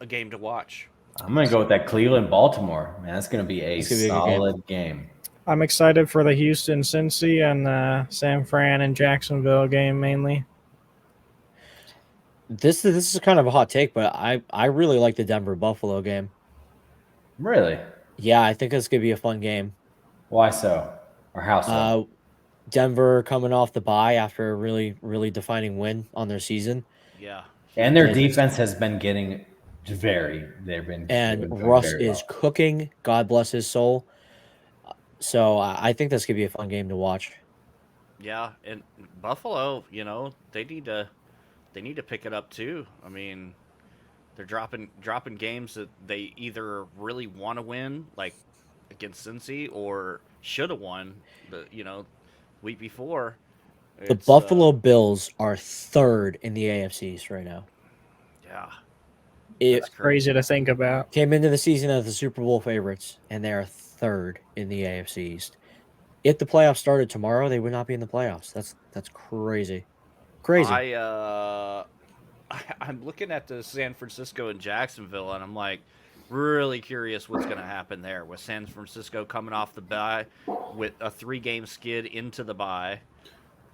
[SPEAKER 1] a game to watch?
[SPEAKER 4] I'm gonna go with that Cleveland-Baltimore. Man, that's gonna be a solid game.
[SPEAKER 3] I'm excited for the Houston-Cincy and San Fran and Jacksonville game mainly.
[SPEAKER 2] This is kind of a hot take, but I really like the Denver Buffalo game.
[SPEAKER 4] Really?
[SPEAKER 2] Yeah, I think it's gonna be a fun game.
[SPEAKER 4] Why so? Or how so?
[SPEAKER 2] Denver coming off the bye after a really, really defining win on their season.
[SPEAKER 1] Yeah.
[SPEAKER 4] And their defense has been getting
[SPEAKER 2] Russ is cooking. God bless his soul. So I think this could be a fun game to watch.
[SPEAKER 1] Yeah, and Buffalo, they need to pick it up too. I mean, they're dropping games that they either really want to win, like against Cincy, or should have won the week before.
[SPEAKER 2] The Buffalo Bills are third in the AFC East right now.
[SPEAKER 1] Yeah.
[SPEAKER 3] It's crazy to think about.
[SPEAKER 2] Came into the season as the Super Bowl favorites, and they are third in the AFC East. If the playoffs started tomorrow, they would not be in the playoffs. That's crazy. Crazy.
[SPEAKER 1] I'm looking at the San Francisco and Jacksonville, and I'm like really curious what's going to happen there with San Francisco coming off the bye with a 3-game skid into the bye.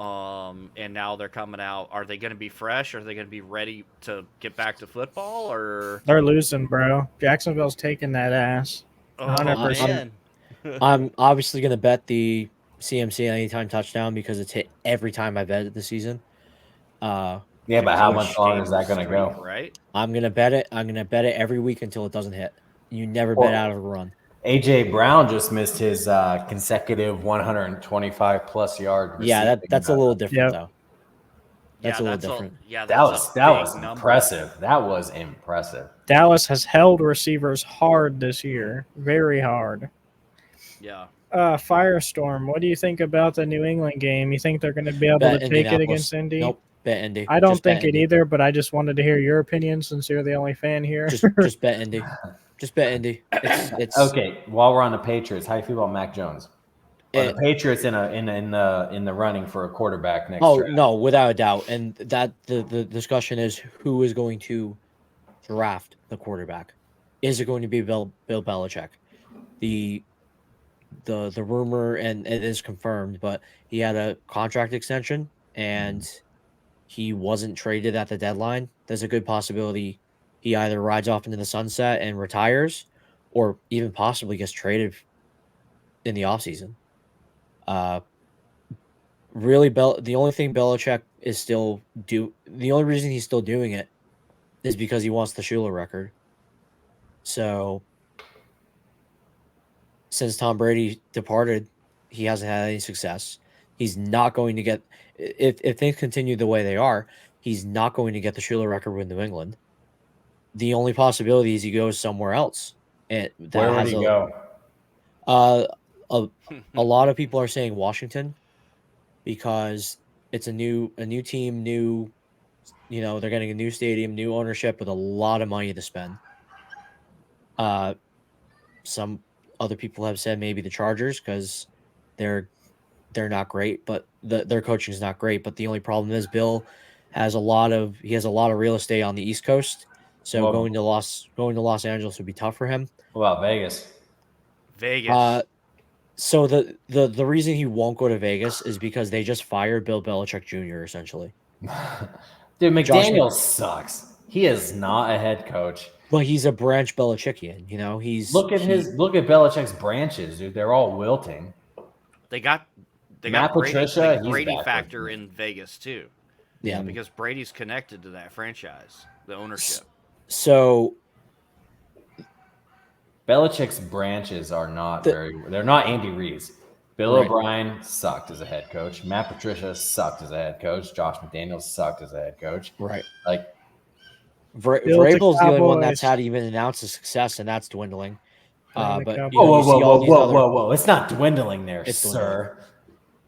[SPEAKER 1] And now they're coming out. Are they going to be fresh? Are they going to be ready to get back to football? Or
[SPEAKER 3] they're losing, bro. Jacksonville's taking that ass. 100%.
[SPEAKER 2] I'm obviously going to bet the CMC anytime touchdown because it's hit every time I bet it this season.
[SPEAKER 4] Yeah, but how much longer is that going to go?
[SPEAKER 1] Right.
[SPEAKER 2] I'm going to bet it. I'm going to bet it every week until it doesn't hit. You never bet out of a run.
[SPEAKER 4] AJ Brown just missed his consecutive 125-plus yard.
[SPEAKER 2] Yeah, that's a little different though. That's a little different.
[SPEAKER 4] That was impressive. That was impressive.
[SPEAKER 3] Dallas has held receivers hard this year, very hard.
[SPEAKER 1] Yeah.
[SPEAKER 3] Firestorm, what do you think about the New England game? You think they're going to be able to take it against Indy?
[SPEAKER 2] Nope. Bet Indy.
[SPEAKER 3] I don't think it either, but I just wanted to hear your opinion since you're the only fan here.
[SPEAKER 2] Just bet Indy. Just bet Indy. It's
[SPEAKER 4] okay. While we're on the Patriots, how do you feel about Mac Jones? The Patriots in the running for a quarterback next draft?
[SPEAKER 2] No, without a doubt. And that the discussion is who is going to draft the quarterback. Is it going to be Bill Belichick? The rumor, and it is confirmed, but he had a contract extension and he wasn't traded at the deadline. There's a good possibility he either rides off into the sunset and retires, or even possibly gets traded in the offseason. Really, the only thing Belichick is the only reason he's still doing it is because he wants the Shula record. So, since Tom Brady departed, he hasn't had any success. He's not going to get, if things continue the way they are, he's not going to get the Shula record with New England. The only possibility is he goes somewhere else.
[SPEAKER 4] Where would he go?
[SPEAKER 2] A lot of people are saying Washington because it's a new team, they're getting a new stadium, new ownership with a lot of money to spend. Some other people have said maybe the Chargers because they're not great, but their coaching is not great. But the only problem is Bill has a lot of real estate on the East Coast. So going to Los Angeles would be tough for him.
[SPEAKER 4] What about Vegas?
[SPEAKER 2] So the reason he won't go to Vegas is because they just fired Bill Belichick Jr. essentially.
[SPEAKER 4] Dude, McDaniels sucks. He is not a head coach.
[SPEAKER 2] But he's a branch Belichickian, you know.
[SPEAKER 4] Look at Belichick's branches, dude. They're all wilting.
[SPEAKER 1] They got
[SPEAKER 4] Matt
[SPEAKER 1] Brady,
[SPEAKER 4] Patricia,
[SPEAKER 1] the Brady
[SPEAKER 4] he's
[SPEAKER 1] factor in Vegas too.
[SPEAKER 2] Yeah,
[SPEAKER 1] because Brady's connected to that franchise, the ownership.
[SPEAKER 2] So
[SPEAKER 4] Belichick's branches are not they're not Andy Reid's. Bill O'Brien sucked as a head coach. Matt Patricia sucked as a head coach. Josh McDaniels sucked as a head coach.
[SPEAKER 2] Right.
[SPEAKER 4] Like
[SPEAKER 2] Vrabel's the only one that's had even an ounce of success, and that's dwindling. But
[SPEAKER 4] whoa! It's not dwindling there, it's sir.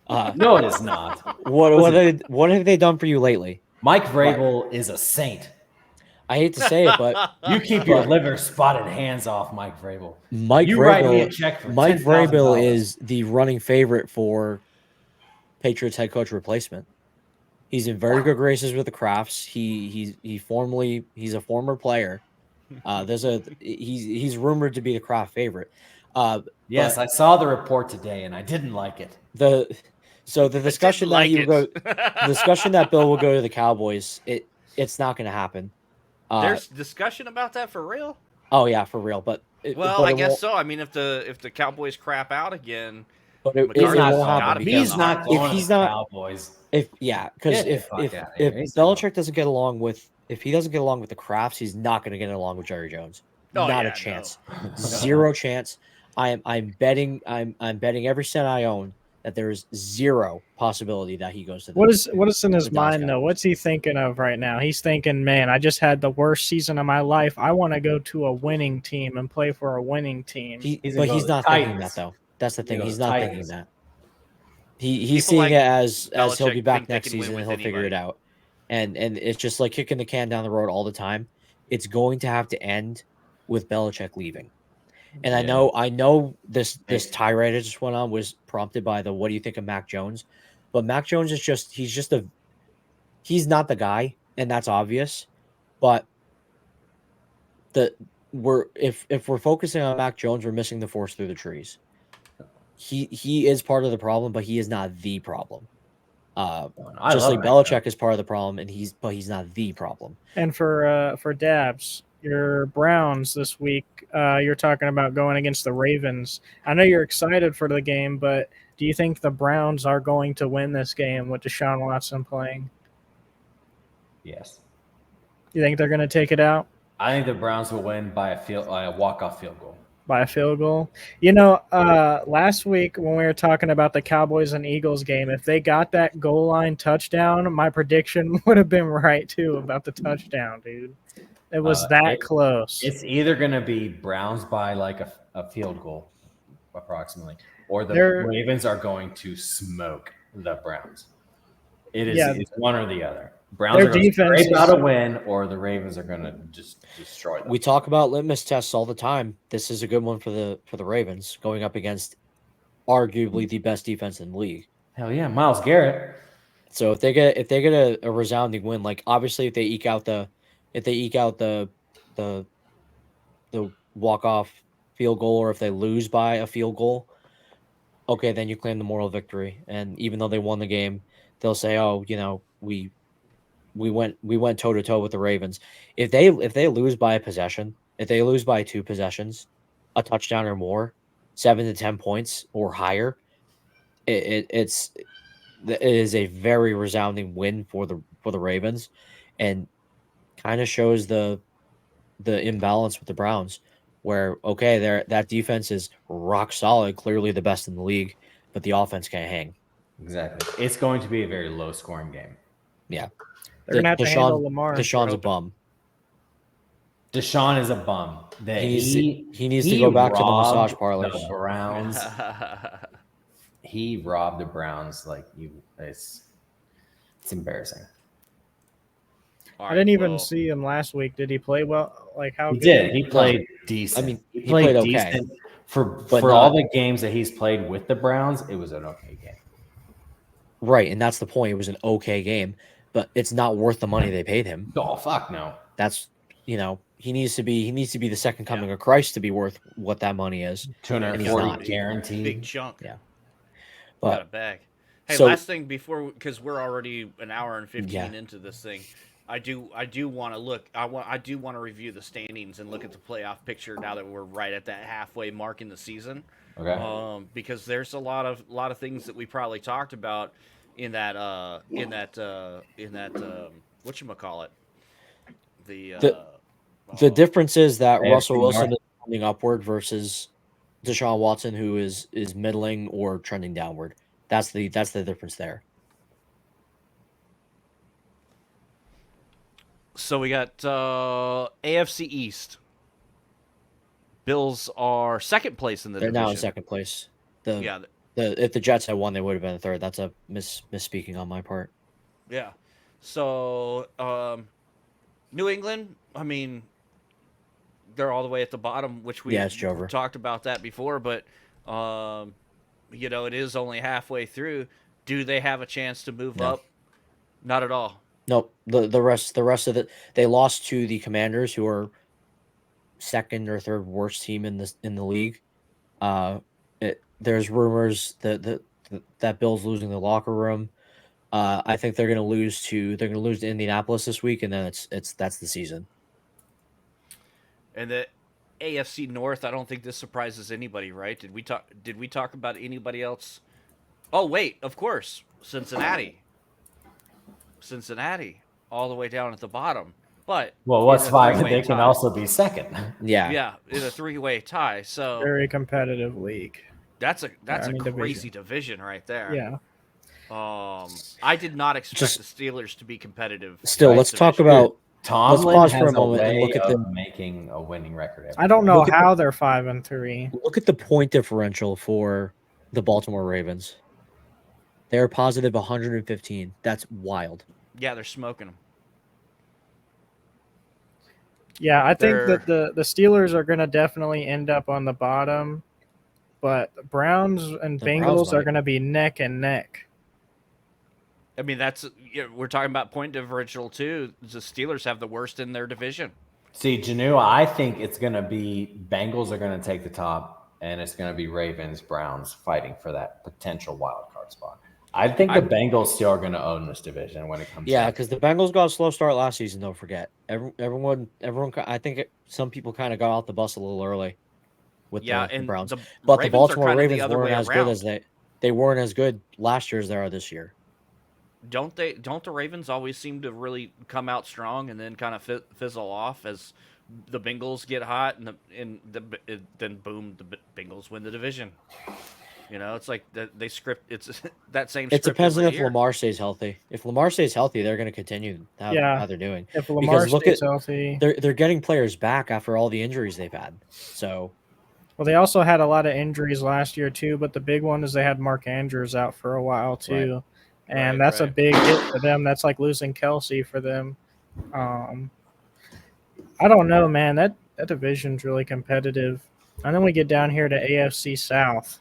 [SPEAKER 4] Dwindling. No, it is not.
[SPEAKER 2] What have they done for you lately?
[SPEAKER 4] Mike Vrabel is a saint.
[SPEAKER 2] I hate to say it, but
[SPEAKER 4] you keep your liver spotted hands off Mike Vrabel.
[SPEAKER 2] Mike Vrabel is the running favorite for Patriots head coach replacement. He's in very good graces with the Crafts. He's a former player. He's rumored to be the Kraft favorite.
[SPEAKER 4] Yes, I saw the report today and I didn't like it.
[SPEAKER 2] The discussion that Bill will go to the Cowboys, it's not going to happen.
[SPEAKER 1] There's discussion about that for real?
[SPEAKER 2] Oh yeah, for real. But
[SPEAKER 1] I guess so. I mean, if the Cowboys crap out again,
[SPEAKER 2] but it won't happen.
[SPEAKER 4] He's not going to the Cowboys.
[SPEAKER 2] If Belichick doesn't get along with the Crafts, he's not going to get along with Jerry Jones. Not a chance. No. Zero chance. I'm betting every cent I own that there is zero possibility that he goes to.
[SPEAKER 3] What is in his mind though? What's he thinking of right now? He's thinking, man, I just had the worst season of my life. I want to go to a winning team and play for a winning team.
[SPEAKER 2] He's not thinking that though. That's the thing. He's not thinking that. He's seeing it as he'll be back next season and he'll figure it out. And it's just like kicking the can down the road all the time. It's going to have to end with Belichick leaving. And I know this tirade I just went on was prompted by the what do you think of Mac Jones? But Mac Jones is he's not the guy, and that's obvious. But if we're focusing on Mac Jones, we're missing the forest through the trees. He is part of the problem, but he is not the problem. Just like Belichick is part of the problem, and he's not the problem.
[SPEAKER 3] And for Dabs, your Browns this week, you're talking about going against the Ravens. I know you're excited for the game, but do you think the Browns are going to win this game with Deshaun Watson playing?
[SPEAKER 4] Yes.
[SPEAKER 3] You think they're going to take it out?
[SPEAKER 4] I think the Browns will win by a walk-off field goal.
[SPEAKER 3] By a field goal? You know, last week when we were talking about the Cowboys and Eagles game, if they got that goal line touchdown, my prediction would have been right too about the touchdown, dude. It was close.
[SPEAKER 4] It's either going to be Browns by like a field goal, approximately, or the Ravens are going to smoke the Browns. It's one or the other. Browns are going to scrape out a win, or the Ravens are going to just destroy them.
[SPEAKER 2] We talk about litmus tests all the time. This is a good one for the Ravens going up against arguably the best defense in the league.
[SPEAKER 4] Hell yeah, Myles Garrett.
[SPEAKER 2] So if they get a resounding win, like obviously if they eke out the walk-off field goal, or if they lose by a field goal, okay, then you claim the moral victory. And even though they won the game, they'll say, "Oh, you know, we went toe-to-toe with the Ravens." If they lose by a possession, if they lose by 2 possessions, a touchdown or more, 7 to 10 points or higher, it is a very resounding win for the Ravens, and kind of shows the imbalance with the Browns, where that defense is rock solid, clearly the best in the league, but the offense can't hang.
[SPEAKER 4] Exactly. It's going to be a very low scoring game.
[SPEAKER 2] Yeah.
[SPEAKER 3] They're going to have to handle Lamar.
[SPEAKER 2] Deshaun's a bum.
[SPEAKER 4] Deshaun is a bum.
[SPEAKER 2] He needs to go back to the massage parlors.
[SPEAKER 4] The Browns. He robbed the Browns it's embarrassing.
[SPEAKER 3] I didn't even see him last week. Did he play well? Like how?
[SPEAKER 4] He did. He played decent.
[SPEAKER 2] I mean,
[SPEAKER 4] he played
[SPEAKER 2] decent.
[SPEAKER 4] Okay. For all the games that he's played with the Browns, it was an okay game.
[SPEAKER 2] Right, and that's the point. It was an okay game, but it's not worth the money they paid him.
[SPEAKER 4] Oh fuck no.
[SPEAKER 2] he needs to be the second coming of Christ to be worth what that money is.
[SPEAKER 4] 240 guaranteed.
[SPEAKER 1] Big chunk.
[SPEAKER 2] Yeah.
[SPEAKER 1] Got a bag. Hey,
[SPEAKER 2] so,
[SPEAKER 1] last thing before, because we're already an hour and 15 into this thing, I do want to look. I do want to review the standings and look at the playoff picture now that we're right at that halfway mark in the season.
[SPEAKER 4] Okay.
[SPEAKER 1] Because there's a lot of things that we probably talked about in that whatchamacallit.
[SPEAKER 2] The difference is that
[SPEAKER 4] AFC
[SPEAKER 2] Russell Wilson
[SPEAKER 4] North.
[SPEAKER 2] is trending upward versus Deshaun Watson, who is middling or trending downward. That's the difference there.
[SPEAKER 1] So we got AFC East. Bills are second place in the division.
[SPEAKER 2] They're now in second place. If the Jets had won, they would have been third. That's a misspeaking on my part.
[SPEAKER 1] Yeah. So New England, I mean, they're all the way at the bottom, which we talked about that before, but it is only halfway through. Do they have a chance to move up? Not at all.
[SPEAKER 2] Nope. The rest of it, they lost to the Commanders, who are second or third worst team in the league. There's rumors that Bill's losing the locker room. I think they're going to lose to Indianapolis this week, and then that's the season.
[SPEAKER 1] And the AFC North, I don't think this surprises anybody, right? Did we talk about anybody else? Oh wait, of course, Cincinnati, all the way down at the bottom. But
[SPEAKER 4] what's five? They can also be second.
[SPEAKER 1] Yeah, in a three-way tie. So
[SPEAKER 3] very competitive league.
[SPEAKER 1] That's a crazy division right there.
[SPEAKER 3] Yeah.
[SPEAKER 1] I did not expect the Steelers to be competitive.
[SPEAKER 2] Still, let's talk about
[SPEAKER 4] Tomlin.
[SPEAKER 2] Let's pause for a moment and look at
[SPEAKER 4] making a winning record.
[SPEAKER 3] I don't know how they're 5-3.
[SPEAKER 2] Look at the point differential for the Baltimore Ravens. They're positive 115. That's wild.
[SPEAKER 1] Yeah, they're smoking them.
[SPEAKER 3] Yeah, I think that the Steelers are going to definitely end up on the bottom, but the Browns and Bengals are going to be neck and neck.
[SPEAKER 1] I mean, we're talking about point differential too. The Steelers have the worst in their division.
[SPEAKER 4] See, Janu, I think it's going to be Bengals are going to take the top, and it's going to be Ravens, Browns fighting for that potential wild card spot. I think the Bengals still are going to own this division when it comes.
[SPEAKER 2] Yeah, because the Bengals got a slow start last season. Don't forget, everyone. I think some people kind of got off the bus a little early with the Browns, but the Baltimore Ravens weren't as good as they weren't as good last year as they are this year.
[SPEAKER 1] Don't the Ravens always seem to really come out strong and then kind of fizzle off as the Bengals get hot and then boom, the Bengals win the division. It's like they script. It's that same.
[SPEAKER 2] It depends on if Lamar stays healthy. If Lamar stays healthy, they're going to continue how they're doing.
[SPEAKER 3] If Lamar stays healthy,
[SPEAKER 2] they're getting players back after all the injuries they've had. So,
[SPEAKER 3] well, they also had a lot of injuries last year too. But the big one is they had Mark Andrews out for a while too. Right. And that's a big hit for them. That's like losing Kelsey for them. I don't know, man. That division's really competitive. And then we get down here to AFC South,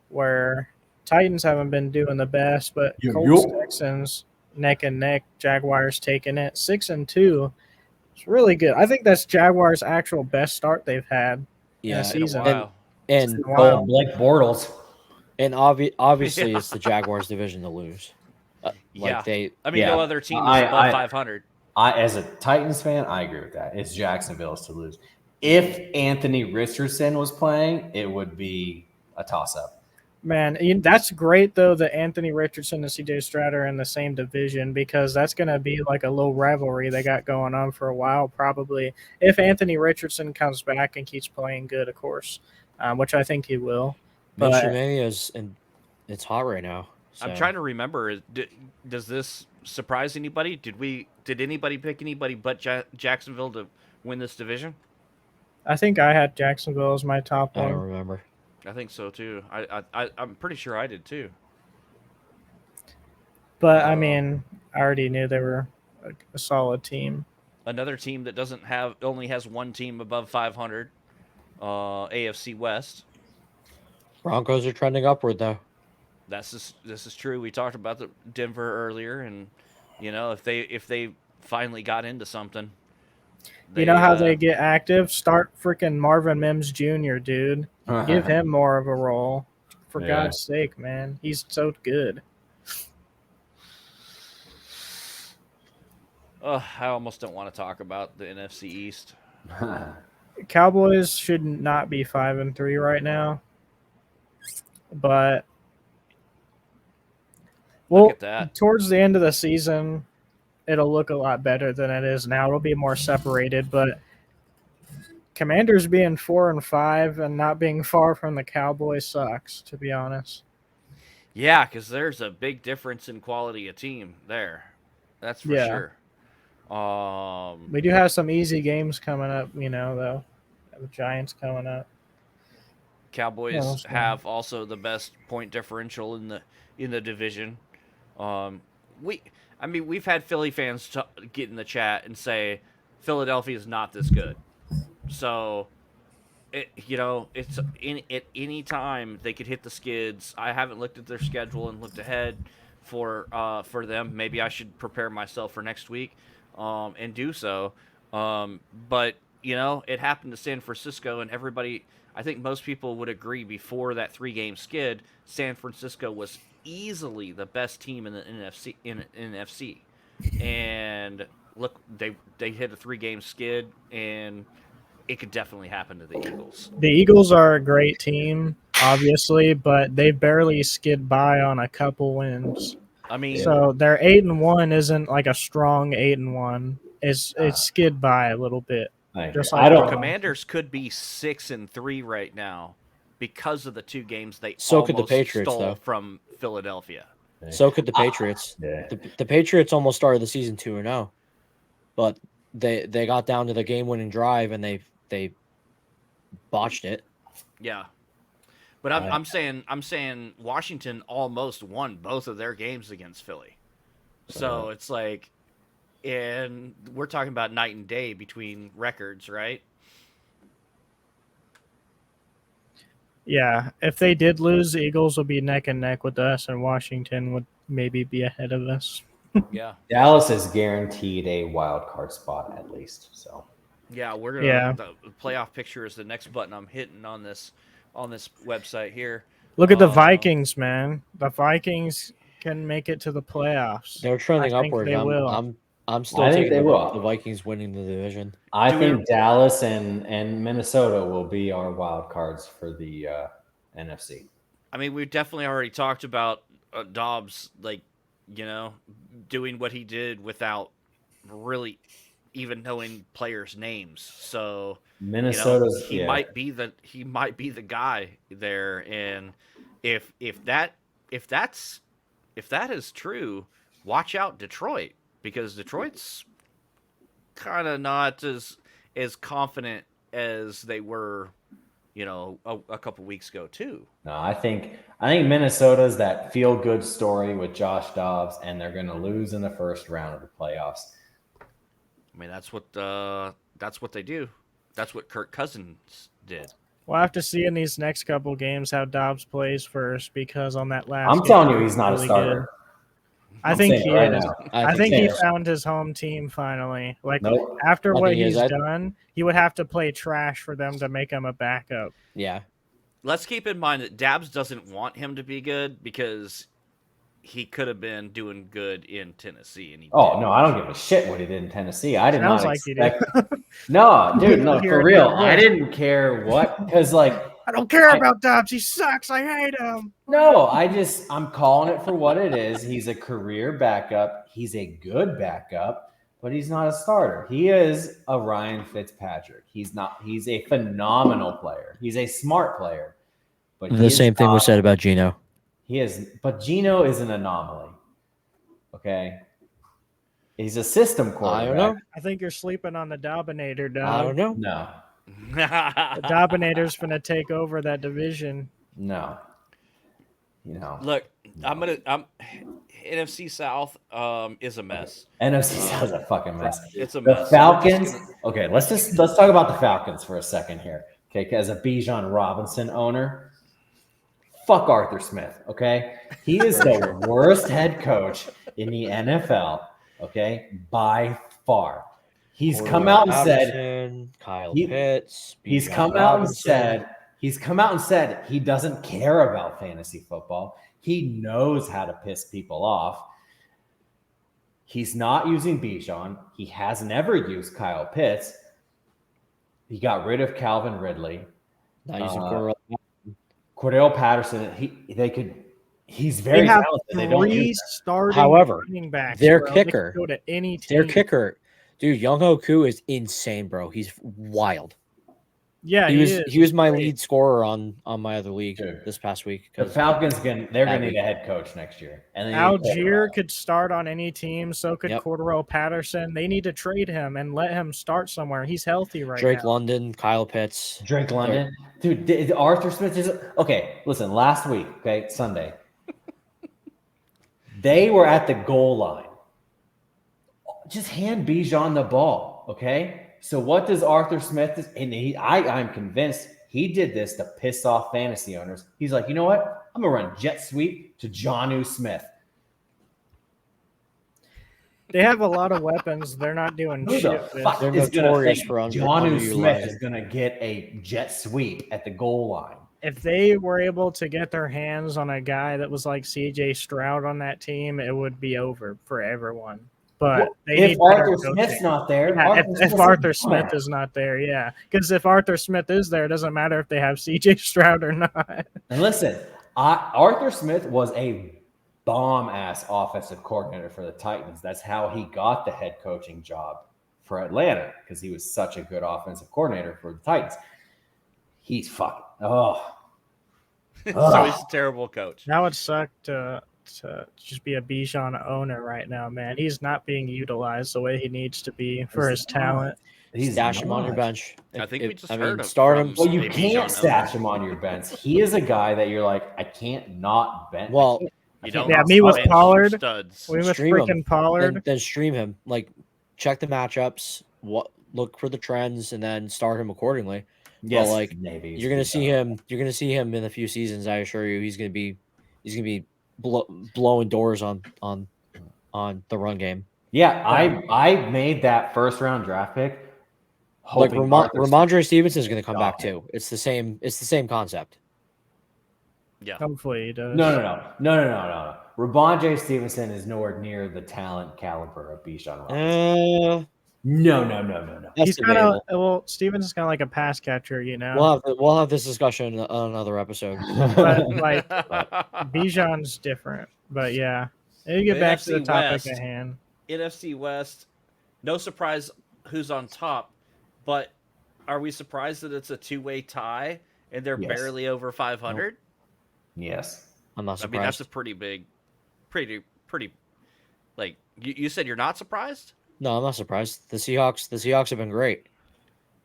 [SPEAKER 3] where Titans haven't been doing the best, but Colts, Texans neck and neck. Jaguars taking it 6-2. It's really good. I think that's Jaguars' actual best start they've had in a season.
[SPEAKER 2] And
[SPEAKER 4] Blake Bortles.
[SPEAKER 2] And obviously, it's the Jaguars' division to lose.
[SPEAKER 1] No other team is above 500.
[SPEAKER 4] As a Titans fan, I agree with that. It's Jacksonville's to lose. If Anthony Richardson was playing, it would be a toss-up.
[SPEAKER 3] Man, that's great, though, that Anthony Richardson and C.J. Stroud are in the same division, because that's going to be like a little rivalry they got going on for a while, probably. If Anthony Richardson comes back and keeps playing good, of course, which I think he will.
[SPEAKER 2] And it's hot right now. So.
[SPEAKER 1] I'm trying to remember. Does this surprise anybody? Did anybody pick anybody but Jacksonville to win this division?
[SPEAKER 3] I think I had Jacksonville as my top one.
[SPEAKER 2] I don't remember.
[SPEAKER 1] I think so too. I'm pretty sure I did too.
[SPEAKER 3] But I mean, I already knew they were a solid team.
[SPEAKER 1] Another team that only has one team above 500. AFC West.
[SPEAKER 2] Broncos are trending upward though.
[SPEAKER 1] This is true. We talked about the Denver earlier, and if they finally got into something,
[SPEAKER 3] You know how they get active? Start freaking Marvin Mims Jr., dude. Give him more of a role. For God's sake, man. He's so good.
[SPEAKER 1] I almost don't want to talk about the NFC East.
[SPEAKER 3] Cowboys should not be 5-3 right now. But
[SPEAKER 1] Look at that.
[SPEAKER 3] Towards the end of the season, it'll look a lot better than it is now. It'll be more separated, but Commanders being 4-5 and not being far from the Cowboys sucks, to be honest.
[SPEAKER 1] Yeah, because there's a big difference in quality of team there. That's for sure.
[SPEAKER 3] We do have some easy games coming up, though. The Giants coming up.
[SPEAKER 1] Cowboys have also the best point differential in the division. We've had Philly fans get in the chat and say Philadelphia is not this good. So, it's at any time they could hit the skids. I haven't looked at their schedule and looked ahead for them. Maybe I should prepare myself for next week and do so. But it happened to San Francisco, and everybody. I think most people would agree before that 3-game skid, San Francisco was easily the best team in the NFC. And look, they hit a 3-game skid, and it could definitely happen to the Eagles.
[SPEAKER 3] The Eagles are a great team, obviously, but they barely skid by on a couple wins.
[SPEAKER 1] I mean,
[SPEAKER 3] so their 8-1 isn't like a strong 8-1. It's skid by a little bit.
[SPEAKER 1] Just like the Commanders could be 6-3 right now because of the 2 games they
[SPEAKER 2] could the Patriots,
[SPEAKER 1] stole from Philadelphia.
[SPEAKER 2] So could the Patriots. The Patriots almost started the season 2-0, but they got down to the game-winning drive and they botched it.
[SPEAKER 1] Yeah, but I'm saying Washington almost won both of their games against Philly, so it's like. And we're talking about night and day between records, right?
[SPEAKER 3] Yeah. If they did lose, the Eagles will be neck and neck with us, and Washington would maybe be ahead of us.
[SPEAKER 1] Yeah.
[SPEAKER 4] Dallas is guaranteed a wild card spot at least. So.
[SPEAKER 1] Yeah, we're gonna. Yeah. The playoff picture is the next button I'm hitting on this website here.
[SPEAKER 3] Look at the Vikings, man. The Vikings can make it to the playoffs.
[SPEAKER 2] They're trending upward.
[SPEAKER 3] They will.
[SPEAKER 2] I'm still taking the Vikings winning the division.
[SPEAKER 4] I think Dallas and Minnesota will be our wild cards for the NFC.
[SPEAKER 1] I mean, we've definitely already talked about Dobbs, doing what he did without really even knowing players' names. So
[SPEAKER 4] Minnesota's
[SPEAKER 1] he might be the guy there, and if that is true, watch out, Detroit. Because Detroit's kind of not as confident as they were, a couple weeks ago too.
[SPEAKER 4] No, I think Minnesota's that feel-good story with Josh Dobbs, and they're going to lose in the first round of the playoffs.
[SPEAKER 1] I mean, that's what they do. That's what Kirk Cousins did.
[SPEAKER 3] We'll have to see in these next couple games how Dobbs plays first, because on that last.
[SPEAKER 4] I'm telling you, he's not a starter.
[SPEAKER 3] Good. I think he is. I think he found his home team finally. After what he's done, he would have to play trash for them to make him a backup.
[SPEAKER 2] Yeah.
[SPEAKER 1] Let's keep in mind that Dabbs doesn't want him to be good because he could have been doing good in Tennessee. And
[SPEAKER 4] no, I don't give a shit what he did in Tennessee. I did not expect.
[SPEAKER 3] No,
[SPEAKER 4] dude, no, for real. I didn't care what, because
[SPEAKER 3] I don't care about Dobbs. He sucks. I hate him.
[SPEAKER 4] No, I'm calling it for what it is. He's a career backup. He's a good backup, but he's not a starter. He is a Ryan Fitzpatrick. He's not. He's a phenomenal player. He's a smart player.
[SPEAKER 2] But the same thing was said about Geno.
[SPEAKER 4] He is, but Geno is an anomaly. Okay. He's a system quarterback.
[SPEAKER 2] I don't know.
[SPEAKER 3] I think you're sleeping on the Dominator, dog.
[SPEAKER 2] I don't know.
[SPEAKER 4] No.
[SPEAKER 3] The Dominator's going to take over that division.
[SPEAKER 4] No.
[SPEAKER 1] Look, NFC South is a mess.
[SPEAKER 4] NFC South is a fucking mess.
[SPEAKER 1] It's a mess.
[SPEAKER 4] The Falcons. Okay, let's talk about the Falcons for a second here. Okay, as a Bijan Robinson owner, fuck Arthur Smith. Okay, he is the worst head coach in the NFL. Okay, by far. He's come out and said
[SPEAKER 2] Kyle Pitts.
[SPEAKER 4] He's come out and said he doesn't care about fantasy football. He knows how to piss people off. He's not using Bijan. He has never used Kyle Pitts. He got rid of Calvin Ridley.
[SPEAKER 2] Not using
[SPEAKER 4] Cordell Patterson. He's very talented. They don't use
[SPEAKER 3] starting
[SPEAKER 2] However,
[SPEAKER 3] running backs,
[SPEAKER 2] their
[SPEAKER 3] bro.
[SPEAKER 2] kicker,
[SPEAKER 3] Go to any team.
[SPEAKER 2] Their kicker, dude, Young Hoku is insane, bro. He's wild.
[SPEAKER 3] Yeah,
[SPEAKER 2] he was my lead scorer on my other league this past week.
[SPEAKER 4] The Falcons they're gonna need a head coach next year. And
[SPEAKER 3] Algier could start on any team, so could
[SPEAKER 2] Yep.
[SPEAKER 3] Cordero Patterson. They need to trade him and let him start somewhere. He's healthy right
[SPEAKER 2] Drake
[SPEAKER 3] now.
[SPEAKER 2] London, Kyle Pitts.
[SPEAKER 4] Drake London. Dude, Arthur Smith is okay. Listen, last week, Sunday. They were at the goal line. Just hand Bijan the ball, okay? So what does Arthur Smith do? And I'm convinced he did this to piss off fantasy owners. He's like, you know what? I'm going to run jet sweep to Jonnu Smith.
[SPEAKER 3] They have a lot of weapons. They're not doing
[SPEAKER 4] Who
[SPEAKER 3] shit.
[SPEAKER 4] the fuck
[SPEAKER 2] They're
[SPEAKER 4] is
[SPEAKER 2] notorious for
[SPEAKER 4] Jonnu Smith is going to get a jet sweep at the goal line?
[SPEAKER 3] If they were able to get their hands on a guy that was like CJ Stroud on that team, it would be over for everyone. But
[SPEAKER 4] if Arthur Smith's not there,
[SPEAKER 3] if Arthur Smith is not there, yeah. Because if Arthur Smith is there, it doesn't matter if they have CJ Stroud or not.
[SPEAKER 4] And listen, Arthur Smith was a bomb-ass offensive coordinator for the Titans. That's how he got the head coaching job for Atlanta, because he was such a good offensive coordinator for the Titans. He's fucking
[SPEAKER 1] So he's a terrible coach.
[SPEAKER 3] That would suck to just be a Bijan owner right now, man. He's not being utilized the way he needs to be for his talent.
[SPEAKER 2] He's stash him on your bench.
[SPEAKER 1] I think we just heard him.
[SPEAKER 2] Start him.
[SPEAKER 4] Well, you can't stash him on your bench. He is a guy that you're like, I can't not bench.
[SPEAKER 2] Well,
[SPEAKER 1] you don't.
[SPEAKER 3] Yeah, me with Pollard.
[SPEAKER 1] Studs.
[SPEAKER 3] We with freaking Pollard.
[SPEAKER 2] Then stream him. Like, check the matchups. Look for the trends, and then start him accordingly.
[SPEAKER 4] Yes,
[SPEAKER 2] but like you're gonna see him. You're gonna see him in a few seasons. I assure you, he's gonna be blowing doors on the run game.
[SPEAKER 4] Yeah, I made that first round draft pick.
[SPEAKER 2] Like Ramondre Stevenson is gonna come back too. It's the same concept.
[SPEAKER 1] Yeah.
[SPEAKER 3] Hopefully he does.
[SPEAKER 4] No. Ramondre Stevenson is nowhere near the talent caliber of Bijan Robinson. No.
[SPEAKER 3] He's kind of Stevenson's kind of like a pass catcher, you know.
[SPEAKER 2] We'll have this discussion on another episode.
[SPEAKER 3] But Bijan's different. But yeah, you get back to the topic at hand.
[SPEAKER 1] NFC West, no surprise who's on top, but are we surprised that it's a two-way tie and they're barely over 500?
[SPEAKER 4] Yes,
[SPEAKER 2] I'm not surprised.
[SPEAKER 1] I mean, that's a pretty big, pretty. Like you said, you're not surprised.
[SPEAKER 2] No, I'm not surprised. The Seahawks have been great.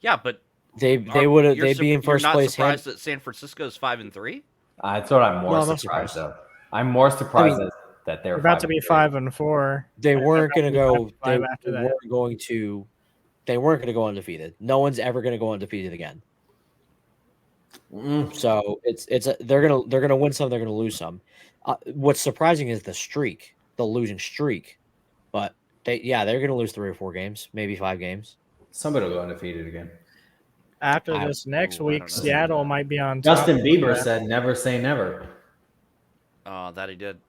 [SPEAKER 1] Yeah, but
[SPEAKER 2] they'd be in first place.
[SPEAKER 1] You're not surprised that San Francisco's 5-3?
[SPEAKER 4] That's what I'm more surprised of. I'm more surprised that they're
[SPEAKER 3] about to be 5-4.
[SPEAKER 2] They weren't going to go. They weren't going to go undefeated. No one's ever going to go undefeated again. So they're gonna win some. They're gonna lose some. What's surprising is the losing streak. But they're gonna lose 3 or 4 games, maybe 5 games.
[SPEAKER 4] Somebody will go undefeated again.
[SPEAKER 3] After this next week, Seattle might be on top.
[SPEAKER 4] Justin Bieber said, "Never say never."
[SPEAKER 1] Oh, that he did.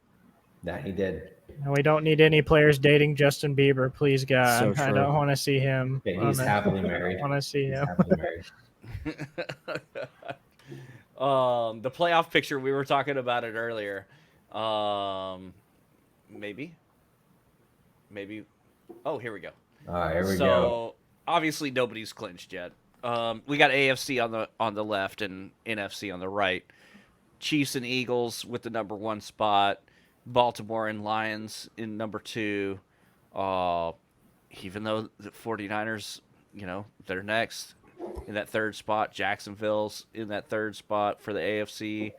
[SPEAKER 3] And we don't need any players dating Justin Bieber, please God. I don't want to see him.
[SPEAKER 4] Yeah, he's happily married.
[SPEAKER 3] I want to see him.
[SPEAKER 1] The playoff picture, we were talking about it earlier. Maybe. Oh, here we go.
[SPEAKER 4] All right, here we go.
[SPEAKER 1] So obviously nobody's clinched yet. We got AFC on the left and NFC on the right. Chiefs and Eagles with the number 1 spot. Baltimore and Lions in number 2. Even though the 49ers, they're next in that 3rd spot. Jacksonville's in that 3rd spot for the AFC.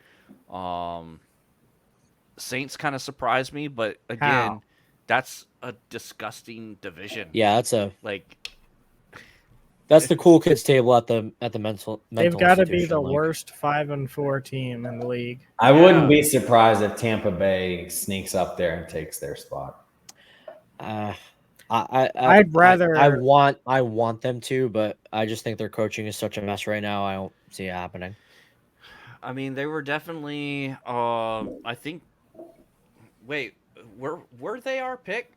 [SPEAKER 1] Saints kind of surprised me, but again, that's a disgusting division.
[SPEAKER 2] Yeah, that's the cool kids table at the mental.
[SPEAKER 3] They've got to be the worst 5-4 team in the league.
[SPEAKER 4] I wouldn't be surprised if Tampa Bay sneaks up there and takes their spot.
[SPEAKER 3] I'd rather.
[SPEAKER 2] I want them to, but I just think their coaching is such a mess right now. I don't see it happening.
[SPEAKER 1] I mean, they were definitely. I think. Wait, were they our pick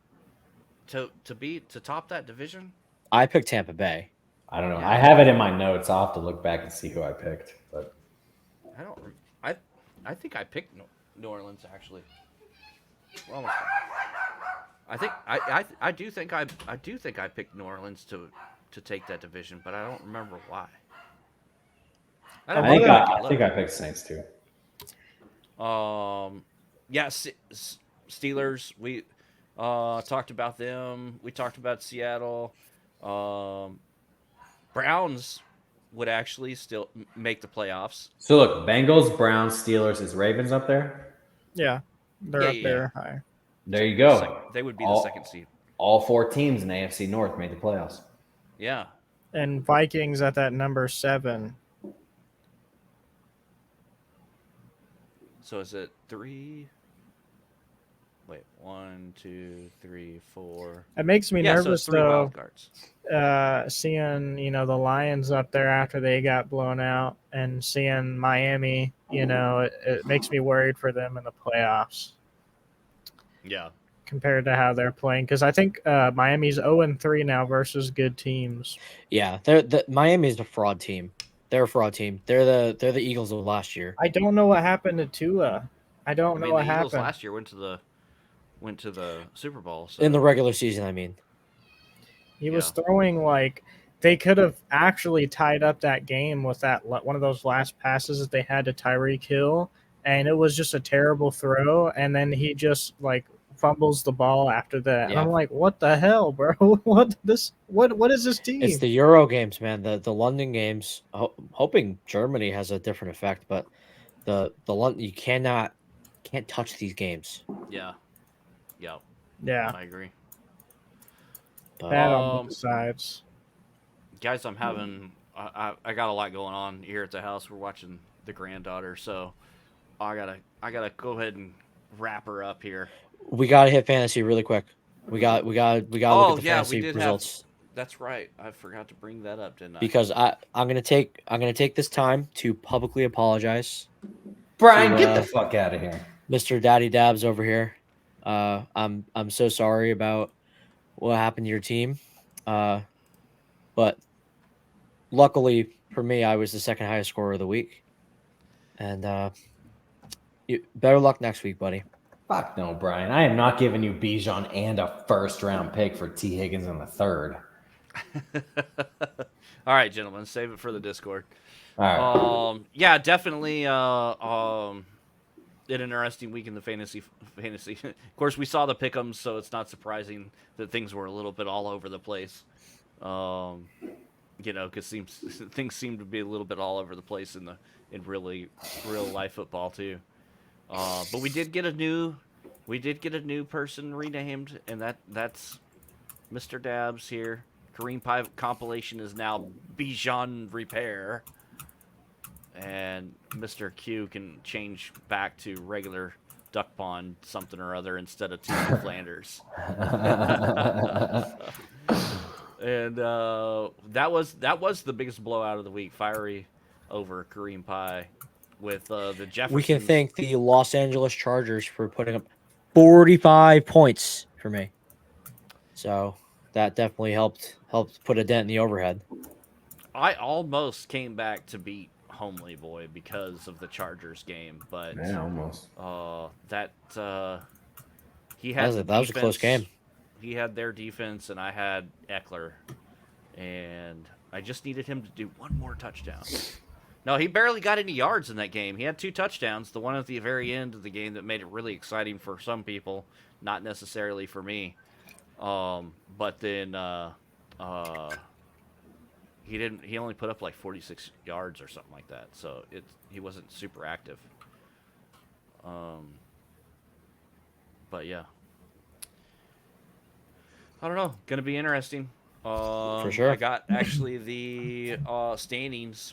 [SPEAKER 1] to top that division?
[SPEAKER 2] I picked Tampa Bay.
[SPEAKER 4] I don't know.
[SPEAKER 1] Yeah.
[SPEAKER 4] I have it in my notes. I'll have to look back and see who I picked. But
[SPEAKER 1] I don't. I think I picked New Orleans actually. Well, I think I do think I picked New Orleans to take that division, but I don't remember why.
[SPEAKER 4] I think I picked Saints too.
[SPEAKER 1] Yeah, Steelers. We talked about them. We talked about Seattle. Browns would actually still make the playoffs.
[SPEAKER 4] So look, Bengals, Browns, Steelers. Is Ravens up there?
[SPEAKER 3] Yeah, they're up there high.
[SPEAKER 4] There you go.
[SPEAKER 1] They would be the second seed.
[SPEAKER 4] All 4 teams in AFC North made the playoffs.
[SPEAKER 1] Yeah.
[SPEAKER 3] And Vikings at that number 7.
[SPEAKER 1] So is it 3? Wait, 1, 2, 3, 4.
[SPEAKER 3] It makes me nervous
[SPEAKER 1] so 3
[SPEAKER 3] though.
[SPEAKER 1] wild cards.
[SPEAKER 3] Seeing the Lions up there after they got blown out, and seeing Miami, it makes me worried for them in the playoffs.
[SPEAKER 1] Yeah.
[SPEAKER 3] Compared to how they're playing, because I think Miami's 0-3 now versus good teams.
[SPEAKER 2] Yeah, Miami's a fraud team. They're a fraud team. They're the Eagles of last year.
[SPEAKER 3] I don't know what happened to Tua. I know what
[SPEAKER 1] the
[SPEAKER 3] happened.
[SPEAKER 1] Eagles last year went to the Super Bowl. So.
[SPEAKER 2] In the regular season, I mean.
[SPEAKER 3] He was throwing like they could have actually tied up that game with that one of those last passes that they had to Tyreek Hill, and it was just a terrible throw, and then he just like fumbles the ball after that.
[SPEAKER 2] Yeah.
[SPEAKER 3] And I'm like, what the hell, bro? What is this team?
[SPEAKER 2] It's the Euro games, man. The London games. Hoping Germany has a different effect, but the London, you can't touch these games.
[SPEAKER 1] Yeah. I agree.
[SPEAKER 3] Bad on both sides.
[SPEAKER 1] Guys, I'm having I got a lot going on here at the house. We're watching the granddaughter, so I gotta go ahead and wrap her up here.
[SPEAKER 2] We gotta hit fantasy really quick. We got look at the fantasy results.
[SPEAKER 1] That's right. I forgot to bring that up, didn't I?
[SPEAKER 2] Because I'm gonna take this time to publicly apologize.
[SPEAKER 4] Brian, get the fuck out of here.
[SPEAKER 2] Mr. Daddy Dabs over here. I'm so sorry about what happened to your team. But luckily for me, I was the second highest scorer of the week. And better luck next week, buddy.
[SPEAKER 4] Fuck no, Brian. I am not giving you Bijan and a first-round pick for T. Higgins in the 3rd.
[SPEAKER 1] All right, gentlemen, save it for the Discord.
[SPEAKER 4] All right.
[SPEAKER 1] Yeah, definitely an interesting week in the fantasy. Of course, we saw the pick'ems, so it's not surprising that things were a little bit all over the place. Because things seem to be a little bit all over the place in real life football too. But we did get a new person renamed, and that's Mr. Dabs here. Kareem Pie compilation is now Bijan Repair, and Mr. Q can change back to regular Duck Pond something or other instead of TV Flanders. And that was the biggest blowout of the week. Fiery over Kareem Pie with the Jeffersons.
[SPEAKER 2] We can thank the Los Angeles Chargers for putting up 45 points for me. So that definitely helped put a dent in the overhead.
[SPEAKER 1] I almost came back to beat Homely Boy because of the Chargers game, but
[SPEAKER 4] yeah, almost.
[SPEAKER 1] He had
[SPEAKER 2] that was a close game.
[SPEAKER 1] He had their defense, and I had Eckler, and I just needed him to do one more touchdown. No, he barely got any yards in that game. He had 2 touchdowns, the one at the very end of the game that made it really exciting for some people, not necessarily for me. But then he only put up like 46 yards or something like that, so he wasn't super active. But yeah. I don't know. Gonna be interesting.
[SPEAKER 2] For sure.
[SPEAKER 1] I got actually the standings.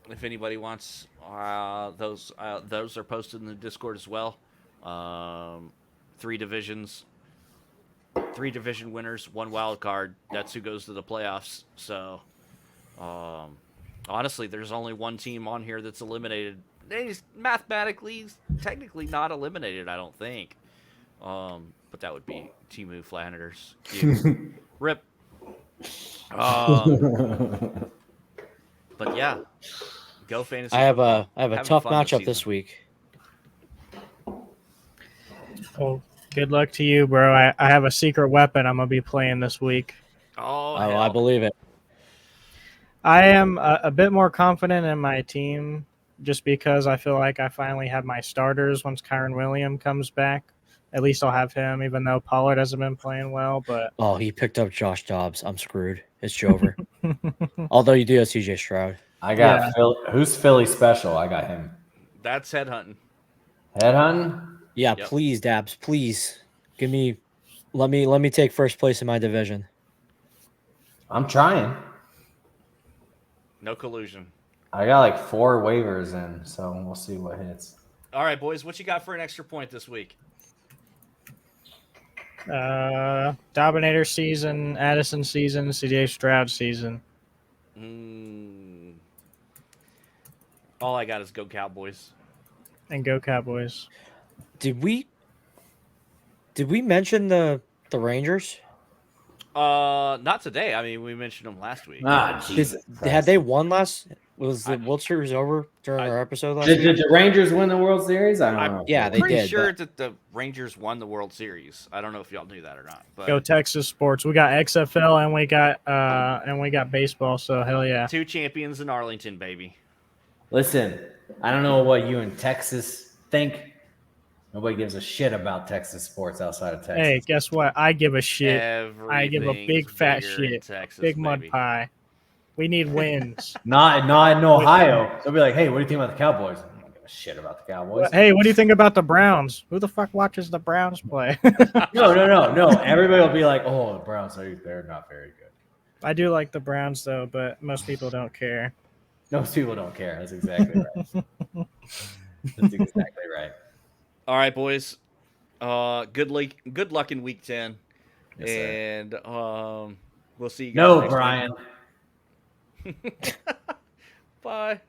[SPEAKER 1] If anybody wants, those are posted in the Discord as well. 3 divisions. 3 division winners, 1 wild card. That's who goes to the playoffs. So, honestly, there's only one team on here that's eliminated. He's mathematically, technically not eliminated, I don't think. But that would be Timu Flanders. Rip. But yeah, go fantasy.
[SPEAKER 2] I have
[SPEAKER 1] football.
[SPEAKER 2] a
[SPEAKER 1] Having
[SPEAKER 2] tough
[SPEAKER 1] fun
[SPEAKER 2] matchup this
[SPEAKER 1] season.
[SPEAKER 2] week.
[SPEAKER 3] Well, good luck to you, bro. I have a secret weapon I'm gonna be playing this week.
[SPEAKER 1] Oh,
[SPEAKER 2] I believe it.
[SPEAKER 3] I am a bit more confident in my team just because I feel like I finally have my starters once Kyron Williams comes back. At least I'll have him, even though Pollard hasn't been playing well. But
[SPEAKER 2] he picked up Josh Dobbs. I'm screwed. It's Jover. Although you do have CJ Stroud.
[SPEAKER 4] I got who's Philly special? I got him.
[SPEAKER 1] That's headhunting.
[SPEAKER 4] Headhunting?
[SPEAKER 2] Yeah, please, Dabs, please give me. Let me take first place in my division.
[SPEAKER 4] I'm trying.
[SPEAKER 1] No collusion.
[SPEAKER 4] I got like 4 waivers in, so we'll see what hits.
[SPEAKER 1] All right, boys, what you got for an extra point this week?
[SPEAKER 3] Dominator season, Addison season, CJ Stroud season.
[SPEAKER 1] All I got is go Cowboys.
[SPEAKER 3] And go Cowboys.
[SPEAKER 2] Did we mention the Rangers?
[SPEAKER 1] Not today. I mean, we mentioned them last week.
[SPEAKER 4] Jesus
[SPEAKER 2] Had they won last? Was the World Series over during our episode last
[SPEAKER 4] Did the Rangers win the World Series? I don't know.
[SPEAKER 2] Yeah, they
[SPEAKER 1] I'm pretty
[SPEAKER 2] did.
[SPEAKER 1] sure that the Rangers won the World Series. I don't know if y'all knew that or not. But
[SPEAKER 3] Go Texas sports. We got XFL and we got baseball. So hell yeah.
[SPEAKER 1] 2 champions in Arlington, baby.
[SPEAKER 4] Listen, I don't know what you in Texas think. Nobody gives a shit about Texas sports outside of Texas.
[SPEAKER 3] Hey, guess what? I give a shit. I give a big fat
[SPEAKER 1] bigger in
[SPEAKER 3] shit.
[SPEAKER 1] Texas,
[SPEAKER 3] Big mud
[SPEAKER 1] baby.
[SPEAKER 3] pie. We need wins.
[SPEAKER 4] Not in Ohio. They'll be like, hey, what do you think about the Cowboys? I don't give a shit about the Cowboys.
[SPEAKER 3] Hey, what do you think about the Browns? Who the fuck watches the Browns play?
[SPEAKER 4] No. Everybody will be like, oh, the Browns, they're not very good.
[SPEAKER 3] I do like the Browns, though, but most people don't care.
[SPEAKER 4] Most people don't care. That's exactly right. That's exactly right.
[SPEAKER 1] All right, boys. Good luck in week 10.
[SPEAKER 4] Yes,
[SPEAKER 1] and we'll see you guys
[SPEAKER 4] No,
[SPEAKER 1] next
[SPEAKER 4] Brian.
[SPEAKER 1] week. Bye.